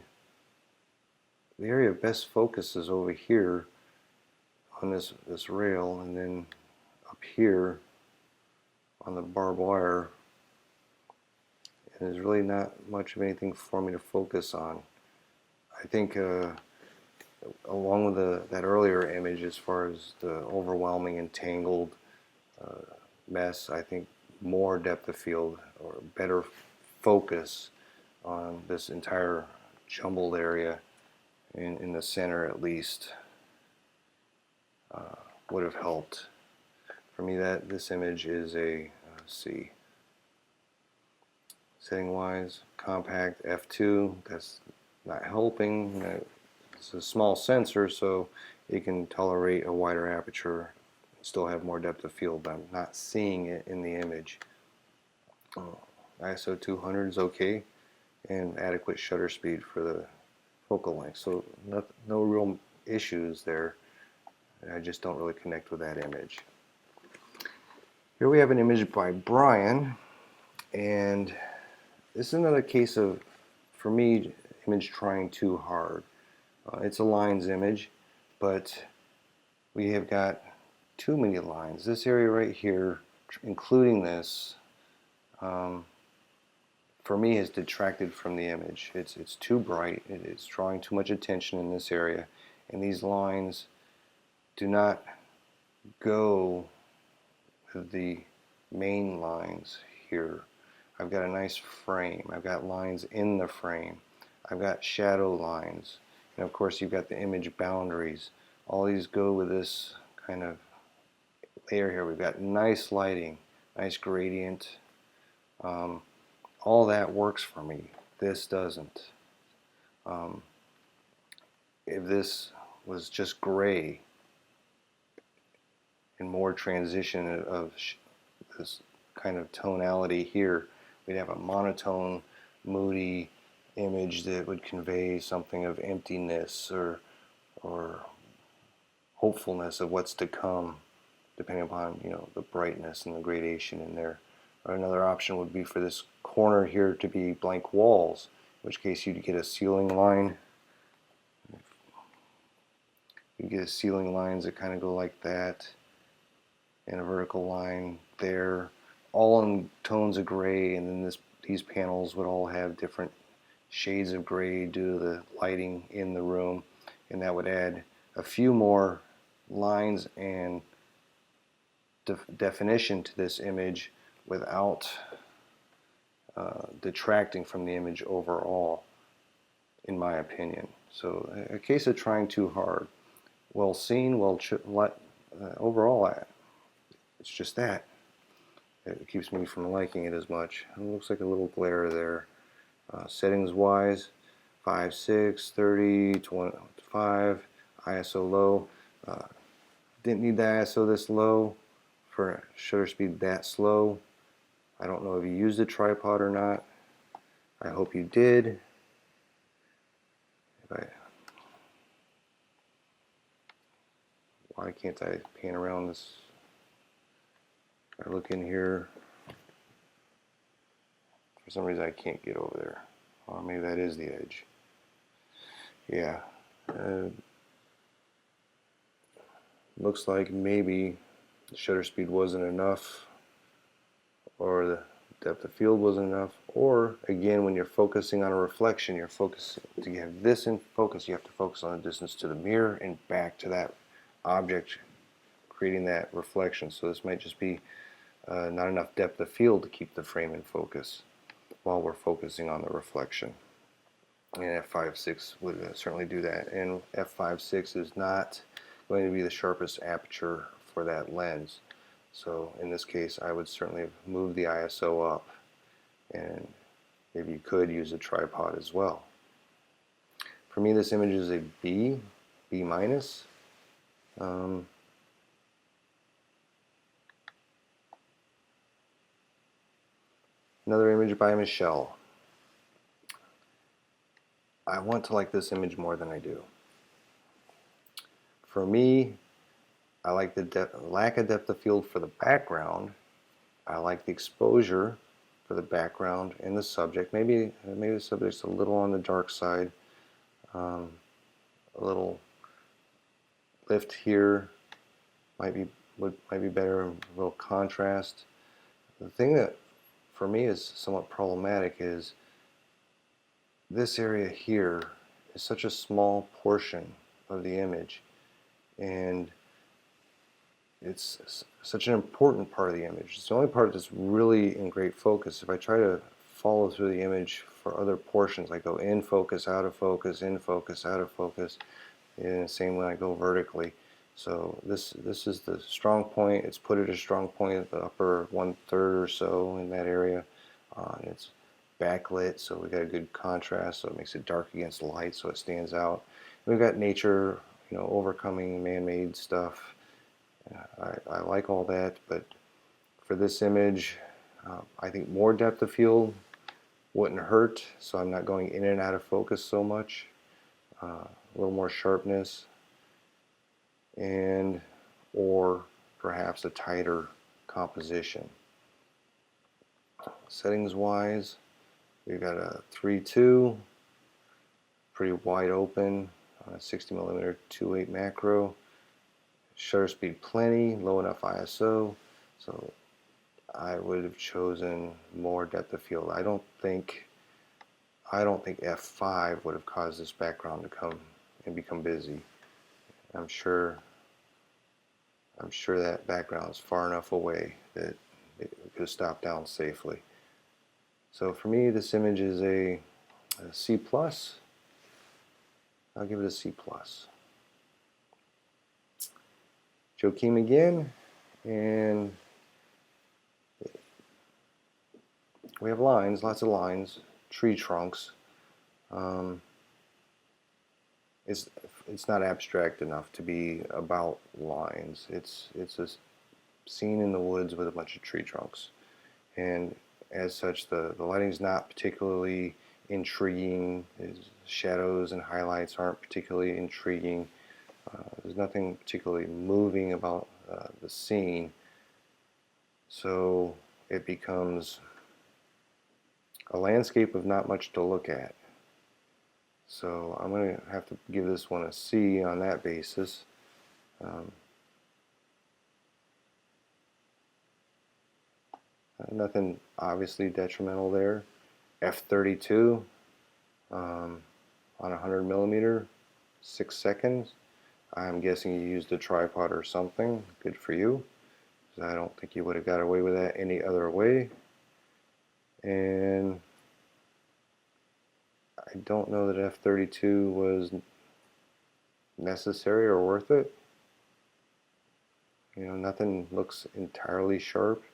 [SPEAKER 1] the area of best focus is over here on this rail, and then up here on the barbed wire, and there's really not much of anything for me to focus on. I think along with that earlier image, as far as the overwhelming entangled mess, I think more depth of field or better focus on this entire jumbled area in the center at least would have helped. For me, this image is a C. Setting wise, compact f2, that's not helping. It's a small sensor, so it can tolerate a wider aperture and still have more depth of field, but I'm not seeing it in the image. ISO 200 is okay, and adequate shutter speed for the focal length, so no real issues there. I just don't really connect with that image. Here we have an image by Brian, and this is another case of, for me, image trying too hard. It's a lines image, but we have got too many lines. This area right here, including this, for me has detracted from the image. It's too bright. It's drawing too much attention in this area, and these lines do not go with the main lines here. I've got a nice frame. I've got lines in the frame. I've got shadow lines. And of course, you've got the image boundaries. All these go with this kind of layer here. We've got nice lighting, nice gradient. All that works for me. This doesn't. If this was just gray and more transition of this kind of tonality here, we'd have a monotone, moody image that would convey something of emptiness or hopefulness of what's to come, depending upon the brightness and the gradation in there. Or another option would be for this corner here to be blank walls, in which case you'd get a ceiling line. You get a ceiling lines that kind of go like that, and a vertical line there, all in tones of gray, and then these panels would all have different shades of gray due to the lighting in the room, and that would add a few more lines and definition to this image without detracting from the image overall, in my opinion. So a case of trying too hard. Well seen, overall, it's just that. It keeps me from liking it as much. It looks like a little glare there. Settings wise, 5, 6, 30, 25, ISO low. Didn't need the ISO this low for shutter speed that slow. I don't know if you used a tripod or not. I hope you did. Why can't I pan around this? I look in here. For some reason I can't get over there. Or maybe that is the edge. Yeah. Looks like maybe the shutter speed wasn't enough, or the depth of field wasn't enough, or again, when you're focusing on a reflection, you're focusing to have this in focus, you have to focus on the distance to the mirror and back to that object, creating that reflection. So this might just be not enough depth of field to keep the frame in focus while we're focusing on the reflection. And f5.6 would certainly do that. And f5.6 is not going to be the sharpest aperture for that lens. So in this case, I would certainly move the ISO up, and maybe you could use a tripod as well. For me, this image is a B minus. Another image by Michelle. I want to like this image more than I do. For me, I like the lack of depth of field for the background. I like the exposure for the background and the subject. Maybe the subject's a little on the dark side. A little lift here might be better. A little contrast. The thing that for me is somewhat problematic is this area here is such a small portion of the image, and it's such an important part of the image. It's the only part that's really in great focus. If I try to follow through the image for other portions, I go in focus, out of focus, in focus, out of focus, and the same when I go vertically. So this is the strong point. It's put at a strong point at the upper 1/3 or so in that area. It's backlit, so we got a good contrast, so it makes it dark against the light, so it stands out. We've got nature, overcoming man-made stuff. I like all that, but for this image, I think more depth of field wouldn't hurt, so I'm not going in and out of focus so much. A little more sharpness, or perhaps a tighter composition. Settings wise, we've got a 3.2, pretty wide open, 60mm 2.8 macro. Shutter speed plenty, low enough ISO, so I would have chosen more depth of field. I don't think f5 would have caused this background to come and become busy. I'm sure that background is far enough away that it could have stopped down safely. So for me, this image is a C+. I'll give it a C+. Joachim again, and we have lines, lots of lines, tree trunks. It's not abstract enough to be about lines. It's a scene in the woods with a bunch of tree trunks, and as such, the lighting's not particularly intriguing. Shadows and highlights aren't particularly intriguing. There's nothing particularly moving about the scene, so it becomes a landscape of not much to look at. So I'm going to have to give this one a C on that basis. Nothing obviously detrimental there. f32 on 100mm, 6 seconds. I'm guessing you used a tripod or something. Good for you, because I don't think you would have got away with that any other way. and I don't know that f32 was necessary or worth it. You know, nothing looks entirely sharp.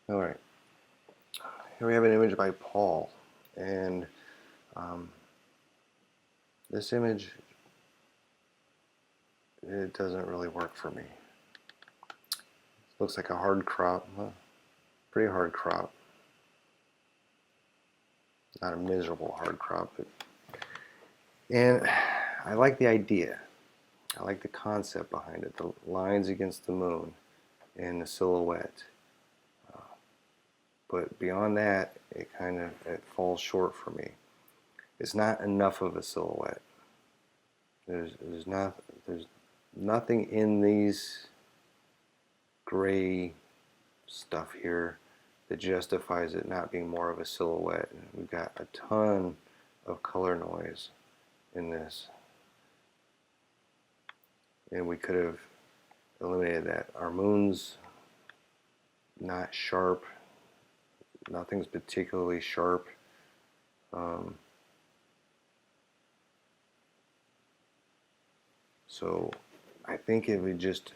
[SPEAKER 1] All right, here we have an image by Paul, and this image, it doesn't really work for me. It looks like a hard crop, pretty hard crop. Not a miserable hard crop, and I like the idea. I like the concept behind it, the lines against the moon and the silhouette. But beyond that, it falls short for me. It's not enough of a silhouette. There's nothing in these gray stuff here that justifies it not being more of a silhouette. And we've got a ton of color noise in this, and we could have eliminated that. Our moon's not sharp. Nothing's particularly sharp. So I think if we just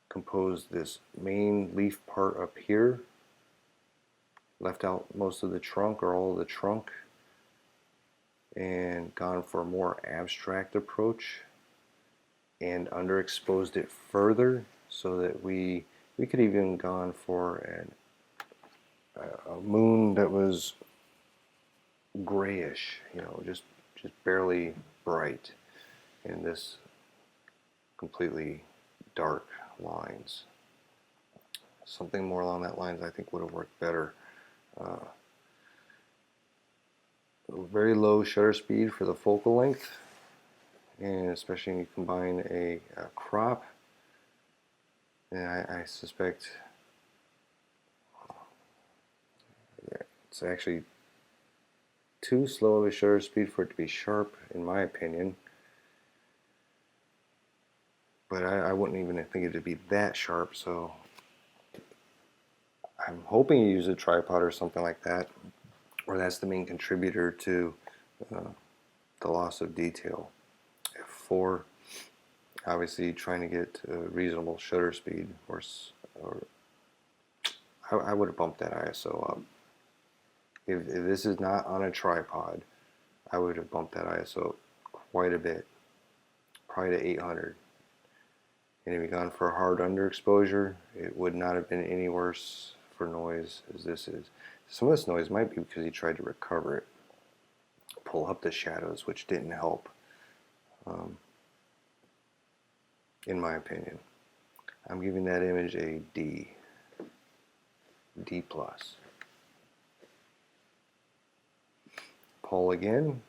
[SPEAKER 1] composed this main leaf part up here, left out most of the trunk or all of the trunk, and gone for a more abstract approach and underexposed it further, so that we could even gone for a moon that was grayish, you know, just barely bright, in this completely dark lines. Something more along that lines I think would have worked better. Very low shutter speed for the focal length, and especially when you combine a crop, and I suspect it's actually too slow of a shutter speed for it to be sharp, in my opinion. But I wouldn't even think it would be that sharp, so I'm hoping you use a tripod or something like that, or that's the main contributor to the loss of detail. F4, obviously trying to get a reasonable shutter speed, or I would have bumped that ISO up. If this is not on a tripod, I would have bumped that ISO quite a bit, probably to 800. And if you've gone for a hard underexposure, it would not have been any worse for noise as this is. Some of this noise might be because he tried to recover it, pull up the shadows, which didn't help, in my opinion. I'm giving that image a D. D+. Paul again,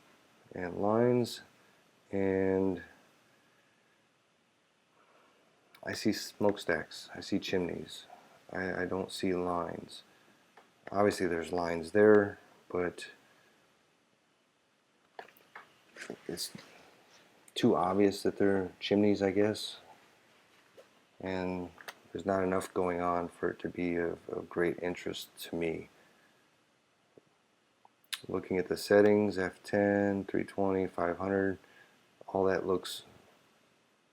[SPEAKER 1] and lines, and I see smokestacks, I see chimneys, I don't see lines. Obviously there's lines there, but it's too obvious that they're chimneys, I guess, and there's not enough going on for it to be of great interest to me. Looking at the settings, F10, 320, 500, all that looks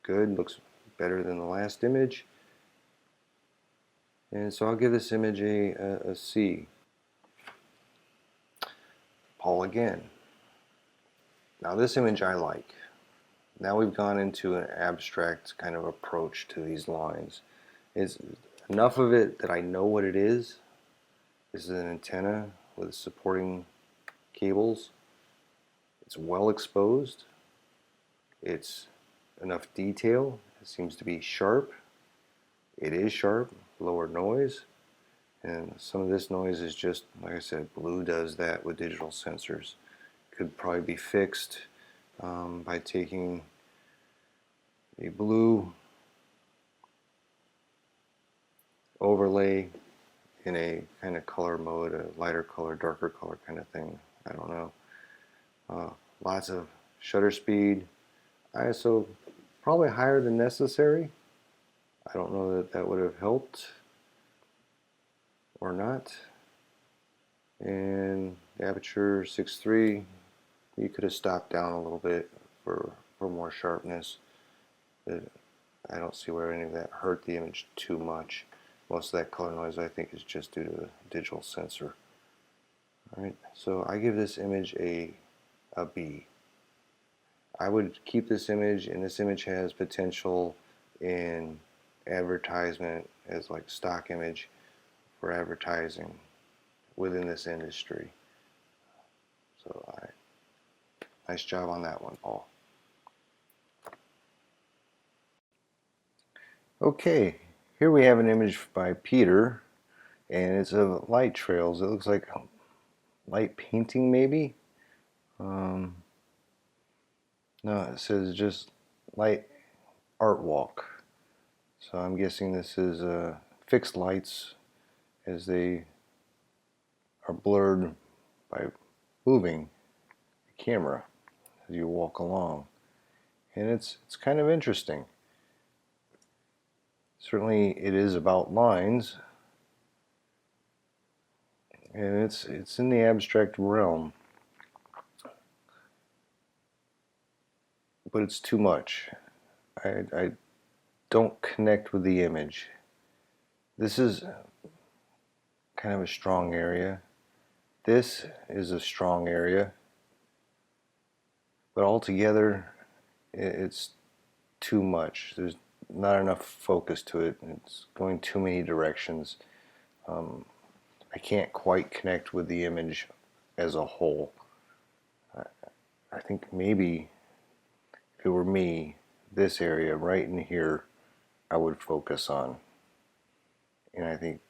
[SPEAKER 1] good, looks better than the last image. And so I'll give this image a C. Paul again. Now this image I like. Now we've gone into an abstract kind of approach to these lines. It's enough of it that I know what it is. This is an antenna with supporting cables. It's well exposed. It's enough detail. It seems to be sharp. It is sharp, lower noise, and some of this noise is just, like I said, Blue does that with digital sensors. Could probably be fixed by taking a Blue overlay in a kind of color mode, a lighter color, darker color kind of thing. I don't know. Lots of shutter speed. ISO probably higher than necessary. I don't know that that would have helped or not. And the aperture 6.3, you could have stopped down a little bit for more sharpness. But I don't see where any of that hurt the image too much. Most of that color noise I think is just due to the digital sensor. Alright, so I give this image a B. I would keep this image, and this image has potential in advertisement as like stock image for advertising within this industry. So nice job on that one, Paul. Okay, here we have an image by Peter, and it's of light trails. It looks like light painting maybe. No, it says just light art walk. So I'm guessing this is fixed lights as they are blurred by moving the camera as you walk along. And it's kind of interesting. Certainly it is about lines, and it's in the abstract realm, but it's too much. I don't connect with the image. This is kind of a strong area. This is a strong area, but altogether it's too much. There's not enough focus to it. It's going too many directions. I can't quite connect with the image as a whole. I think maybe if it were me, this area right in here I would focus on. And I think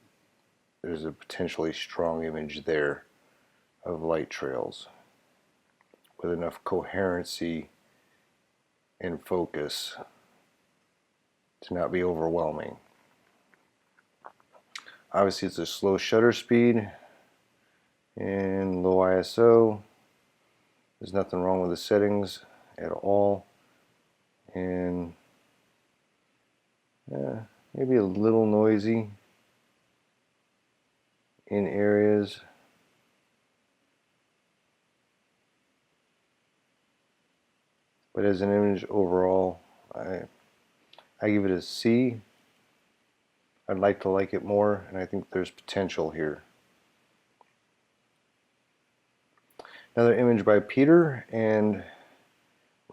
[SPEAKER 1] there's a potentially strong image there of light trails with enough coherency and focus to not be overwhelming. Obviously it's a slow shutter speed and low ISO. There's nothing wrong with the settings at all. And maybe a little noisy in areas. But as an image overall, I give it a C. I'd like to like it more, and I think there's potential here. Another image by Peter, and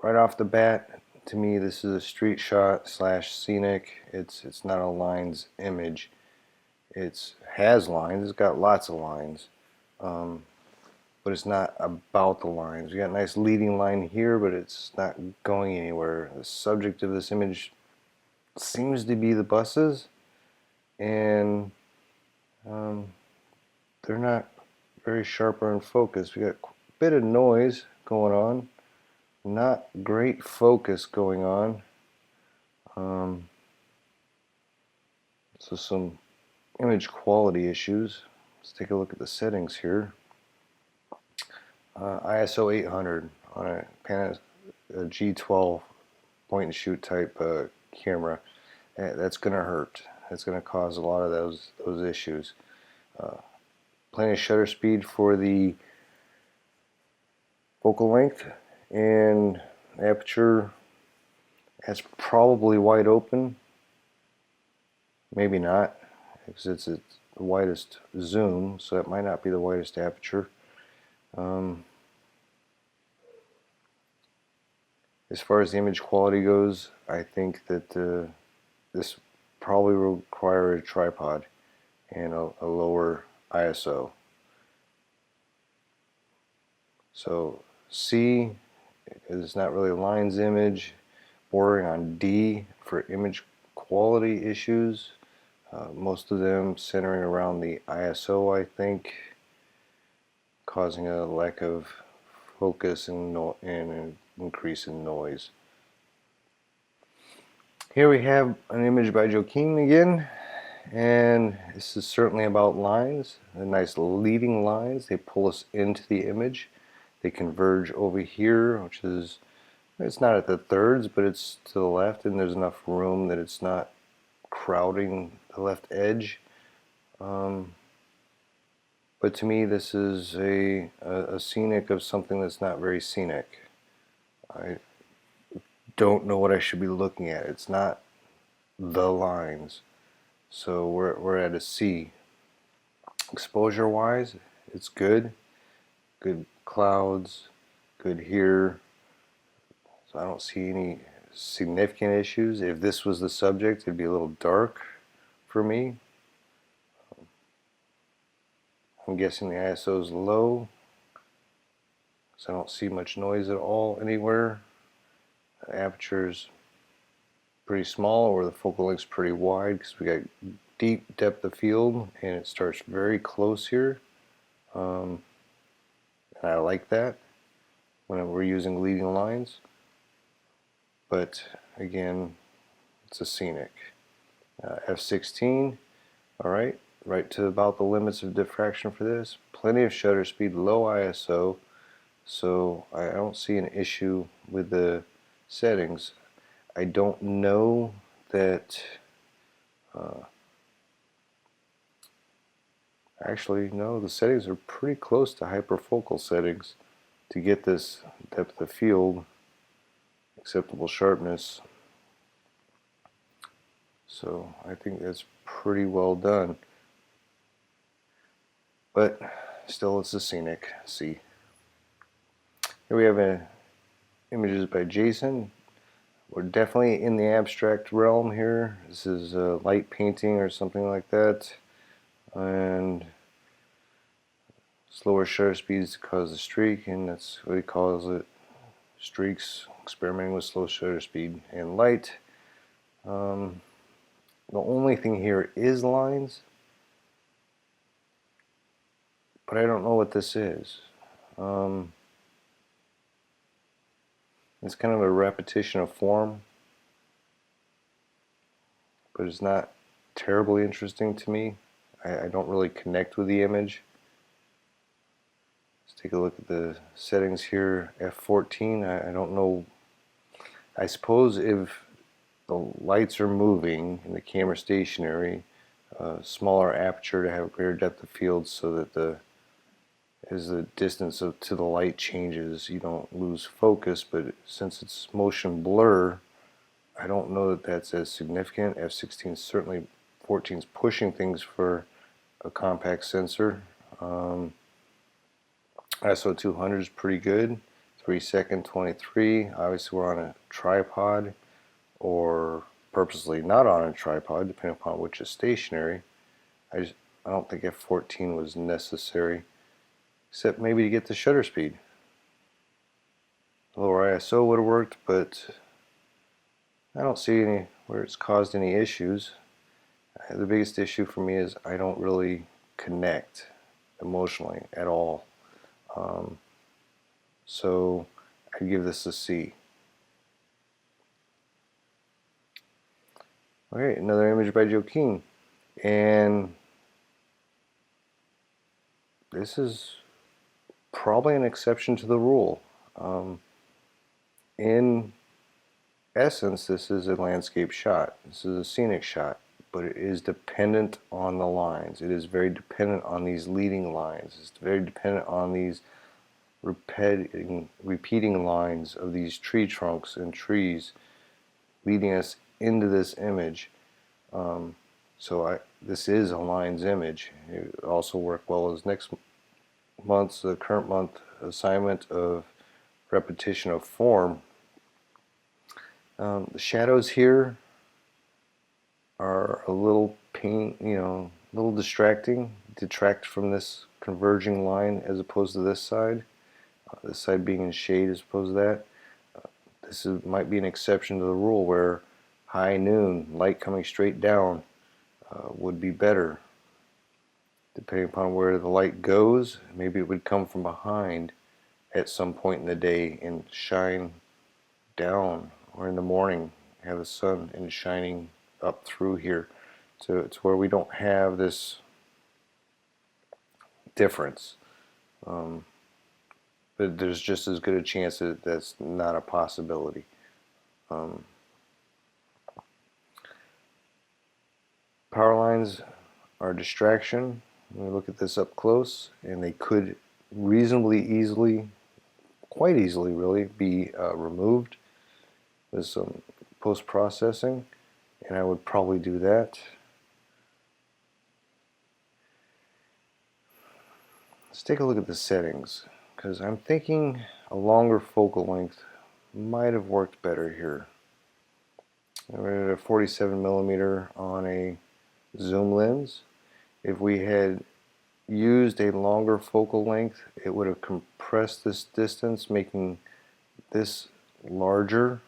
[SPEAKER 1] right off the bat, to me this is a street shot slash scenic. It's not a lines image. It has lines, it's got lots of lines, but it's not about the lines. We got a nice leading line here, but it's not going anywhere. The subject of this image seems to be the buses, and they're not very sharp or in focus. We got a bit of noise going on, not great focus going on. So some image quality issues. Let's take a look at the settings here. ISO 800 on a G12 point and shoot type camera. That's going to hurt. That's going to cause a lot of those issues. Plenty of shutter speed for the focal length, and aperture that's probably wide open. Maybe not, because it's the widest zoom, so it might not be the widest aperture. As far as the image quality goes, I think that this probably will require a tripod and a lower ISO. So C is not really a lines image, bordering on D for image quality issues. Most of them centering around the ISO, I think, causing a lack of focus and an increase in noise. Here we have an image by Joaquin again, and this is certainly about lines. The nice leading lines, they pull us into the image. They converge over here, which is It's not at the thirds, but it's to the left, and there's enough room that it's not crowding the left edge. But to me, this is a scenic of something that's not very scenic. I don't know what I should be looking at. It's not the lines. So we're at a C. Exposure wise, it's good. Good clouds, good here. So I don't see any significant issues. If this was the subject, it'd be a little dark for me. I'm guessing the ISO is low, so I don't see much noise at all anywhere. The aperture's pretty small, or the focal length's pretty wide because we got deep depth of field, and it starts very close here. And I like that when we're using leading lines. But again, it's a scenic. F16, all right to about the limits of diffraction for this. Plenty of shutter speed, low ISO, so I don't see an issue with the settings. I don't know that actually, no, the settings are pretty close to hyperfocal settings to get this depth of field, acceptable sharpness. So I think that's pretty well done. But still, it's a scenic C. Here we have images by Jason. We're definitely in the abstract realm here. This is light painting or something like that. And slower shutter speeds cause the streak, and that's what he calls it. Streaks, experimenting with slow shutter speed and light. The only thing here is lines, but I don't know what this is. It's kind of a repetition of form, but it's not terribly interesting to me. I don't really connect with the image. Let's take a look at the settings here. F14, I don't know. I suppose if the lights are moving and the camera stationary, smaller aperture to have greater depth of field, so that as the distance to the light changes, you don't lose focus. But since it's motion blur, I don't know that that's as significant. F16 certainly, 14 is pushing things for a compact sensor. ISO 200 is pretty good. 3-second 23. Obviously, we're on a tripod, or purposely not on a tripod, depending upon which is stationary. I don't think F14 was necessary, except maybe to get the shutter speed. Lower ISO would have worked, but I don't see any where it's caused any issues. The biggest issue for me is I don't really connect emotionally at all. So I'd give this a C. Okay, another image by Joaquin, and this is probably an exception to the rule. In essence, this is a landscape shot. This is a scenic shot, but it is dependent on the lines. It is very dependent on these leading lines. It's very dependent on these repeating lines of these tree trunks and trees leading us into this image. This is a lines image. It would also work well as next month's, the current month assignment of repetition of form. The shadows here are a little a little distracting. Detract from this converging line as opposed to this side. This side being in shade as opposed to that. Might be an exception to the rule where high noon, light coming straight down, would be better. Depending upon where the light goes, maybe it would come from behind at some point in the day and shine down, or in the morning have the sun and shining up through here. So it's where we don't have this difference. but there's just as good a chance that that's not a possibility. Power lines are a distraction. We look at this up close, and they could reasonably easily, quite easily really, be removed with some post-processing, and I would probably do that. Let's take a look at the settings, because I'm thinking a longer focal length might have worked better here. We're at a 47 millimeter on a zoom lens. If we had used a longer focal length, it would have compressed this distance, making this larger.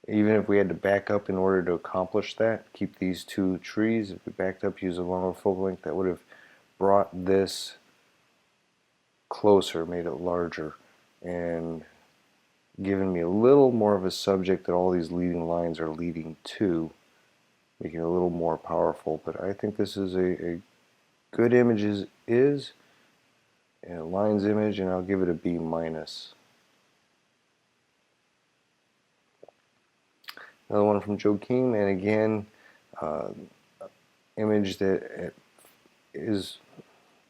[SPEAKER 1] Even if we had to back up in order to accomplish that, keep these two trees, if we backed up, use a longer focal length, that would have brought this closer, made it larger, and given me a little more of a subject that all these leading lines are leading to, making it a little more powerful. But I think this is a good image is a lines image, and I'll give it a B minus. Another one from Joachim, and again, image that is,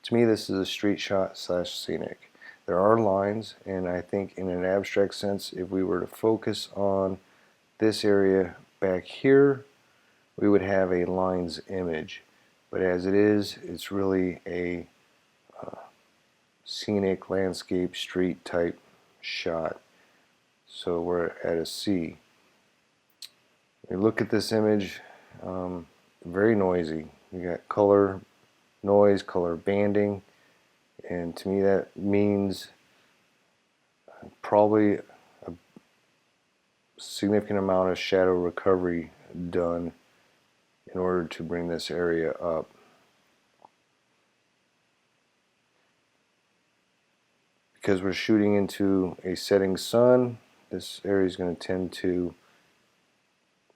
[SPEAKER 1] to me, this is a street shot slash scenic. There are lines, and I think in an abstract sense, if we were to focus on this area back here, we would have a lines image. But as it is, it's really a scenic landscape street type shot. So we're at a C. We look at this image, very noisy. You got color, noise, color banding, and to me that means probably a significant amount of shadow recovery done in order to bring this area up. Because we're shooting into a setting sun, this area is going to tend to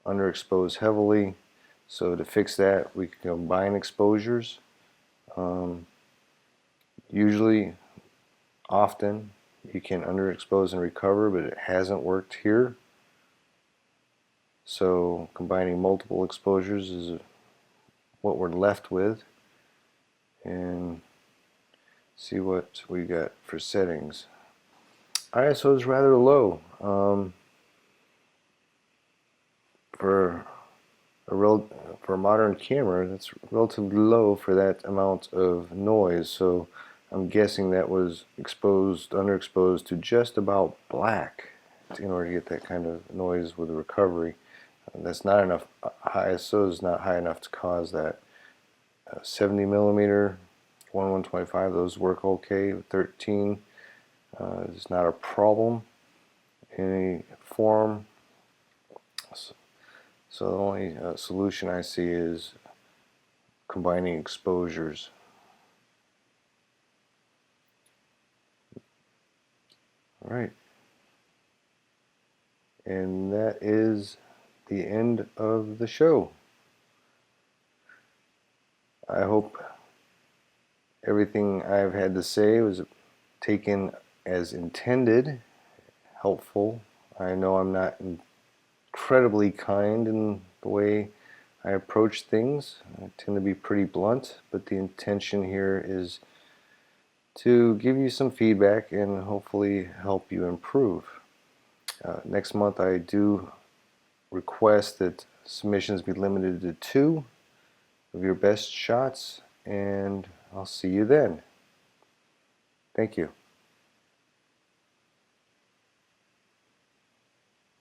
[SPEAKER 1] underexpose heavily. So to fix that, we can combine exposures. Usually, often, you can underexpose and recover, but it hasn't worked here. So combining multiple exposures is what we're left with, and see what we got for settings. ISO is rather low for a modern camera. That's relatively low for that amount of noise. So I'm guessing that was underexposed to just about black in order to get that kind of noise with the recovery. That's not enough. ISO is not high enough to cause that. 70 millimeter, 1/125, those work okay. 13 is not a problem in any form. So the only solution I see is combining exposures. All right. And that is the end of the show. I hope everything I've had to say was taken as intended, helpful. I know I'm not incredibly kind in the way I approach things. I tend to be pretty blunt, but the intention here is to give you some feedback and hopefully help you improve. Next month I do request that submissions be limited to 2 of your best shots, and I'll see you then. Thank you.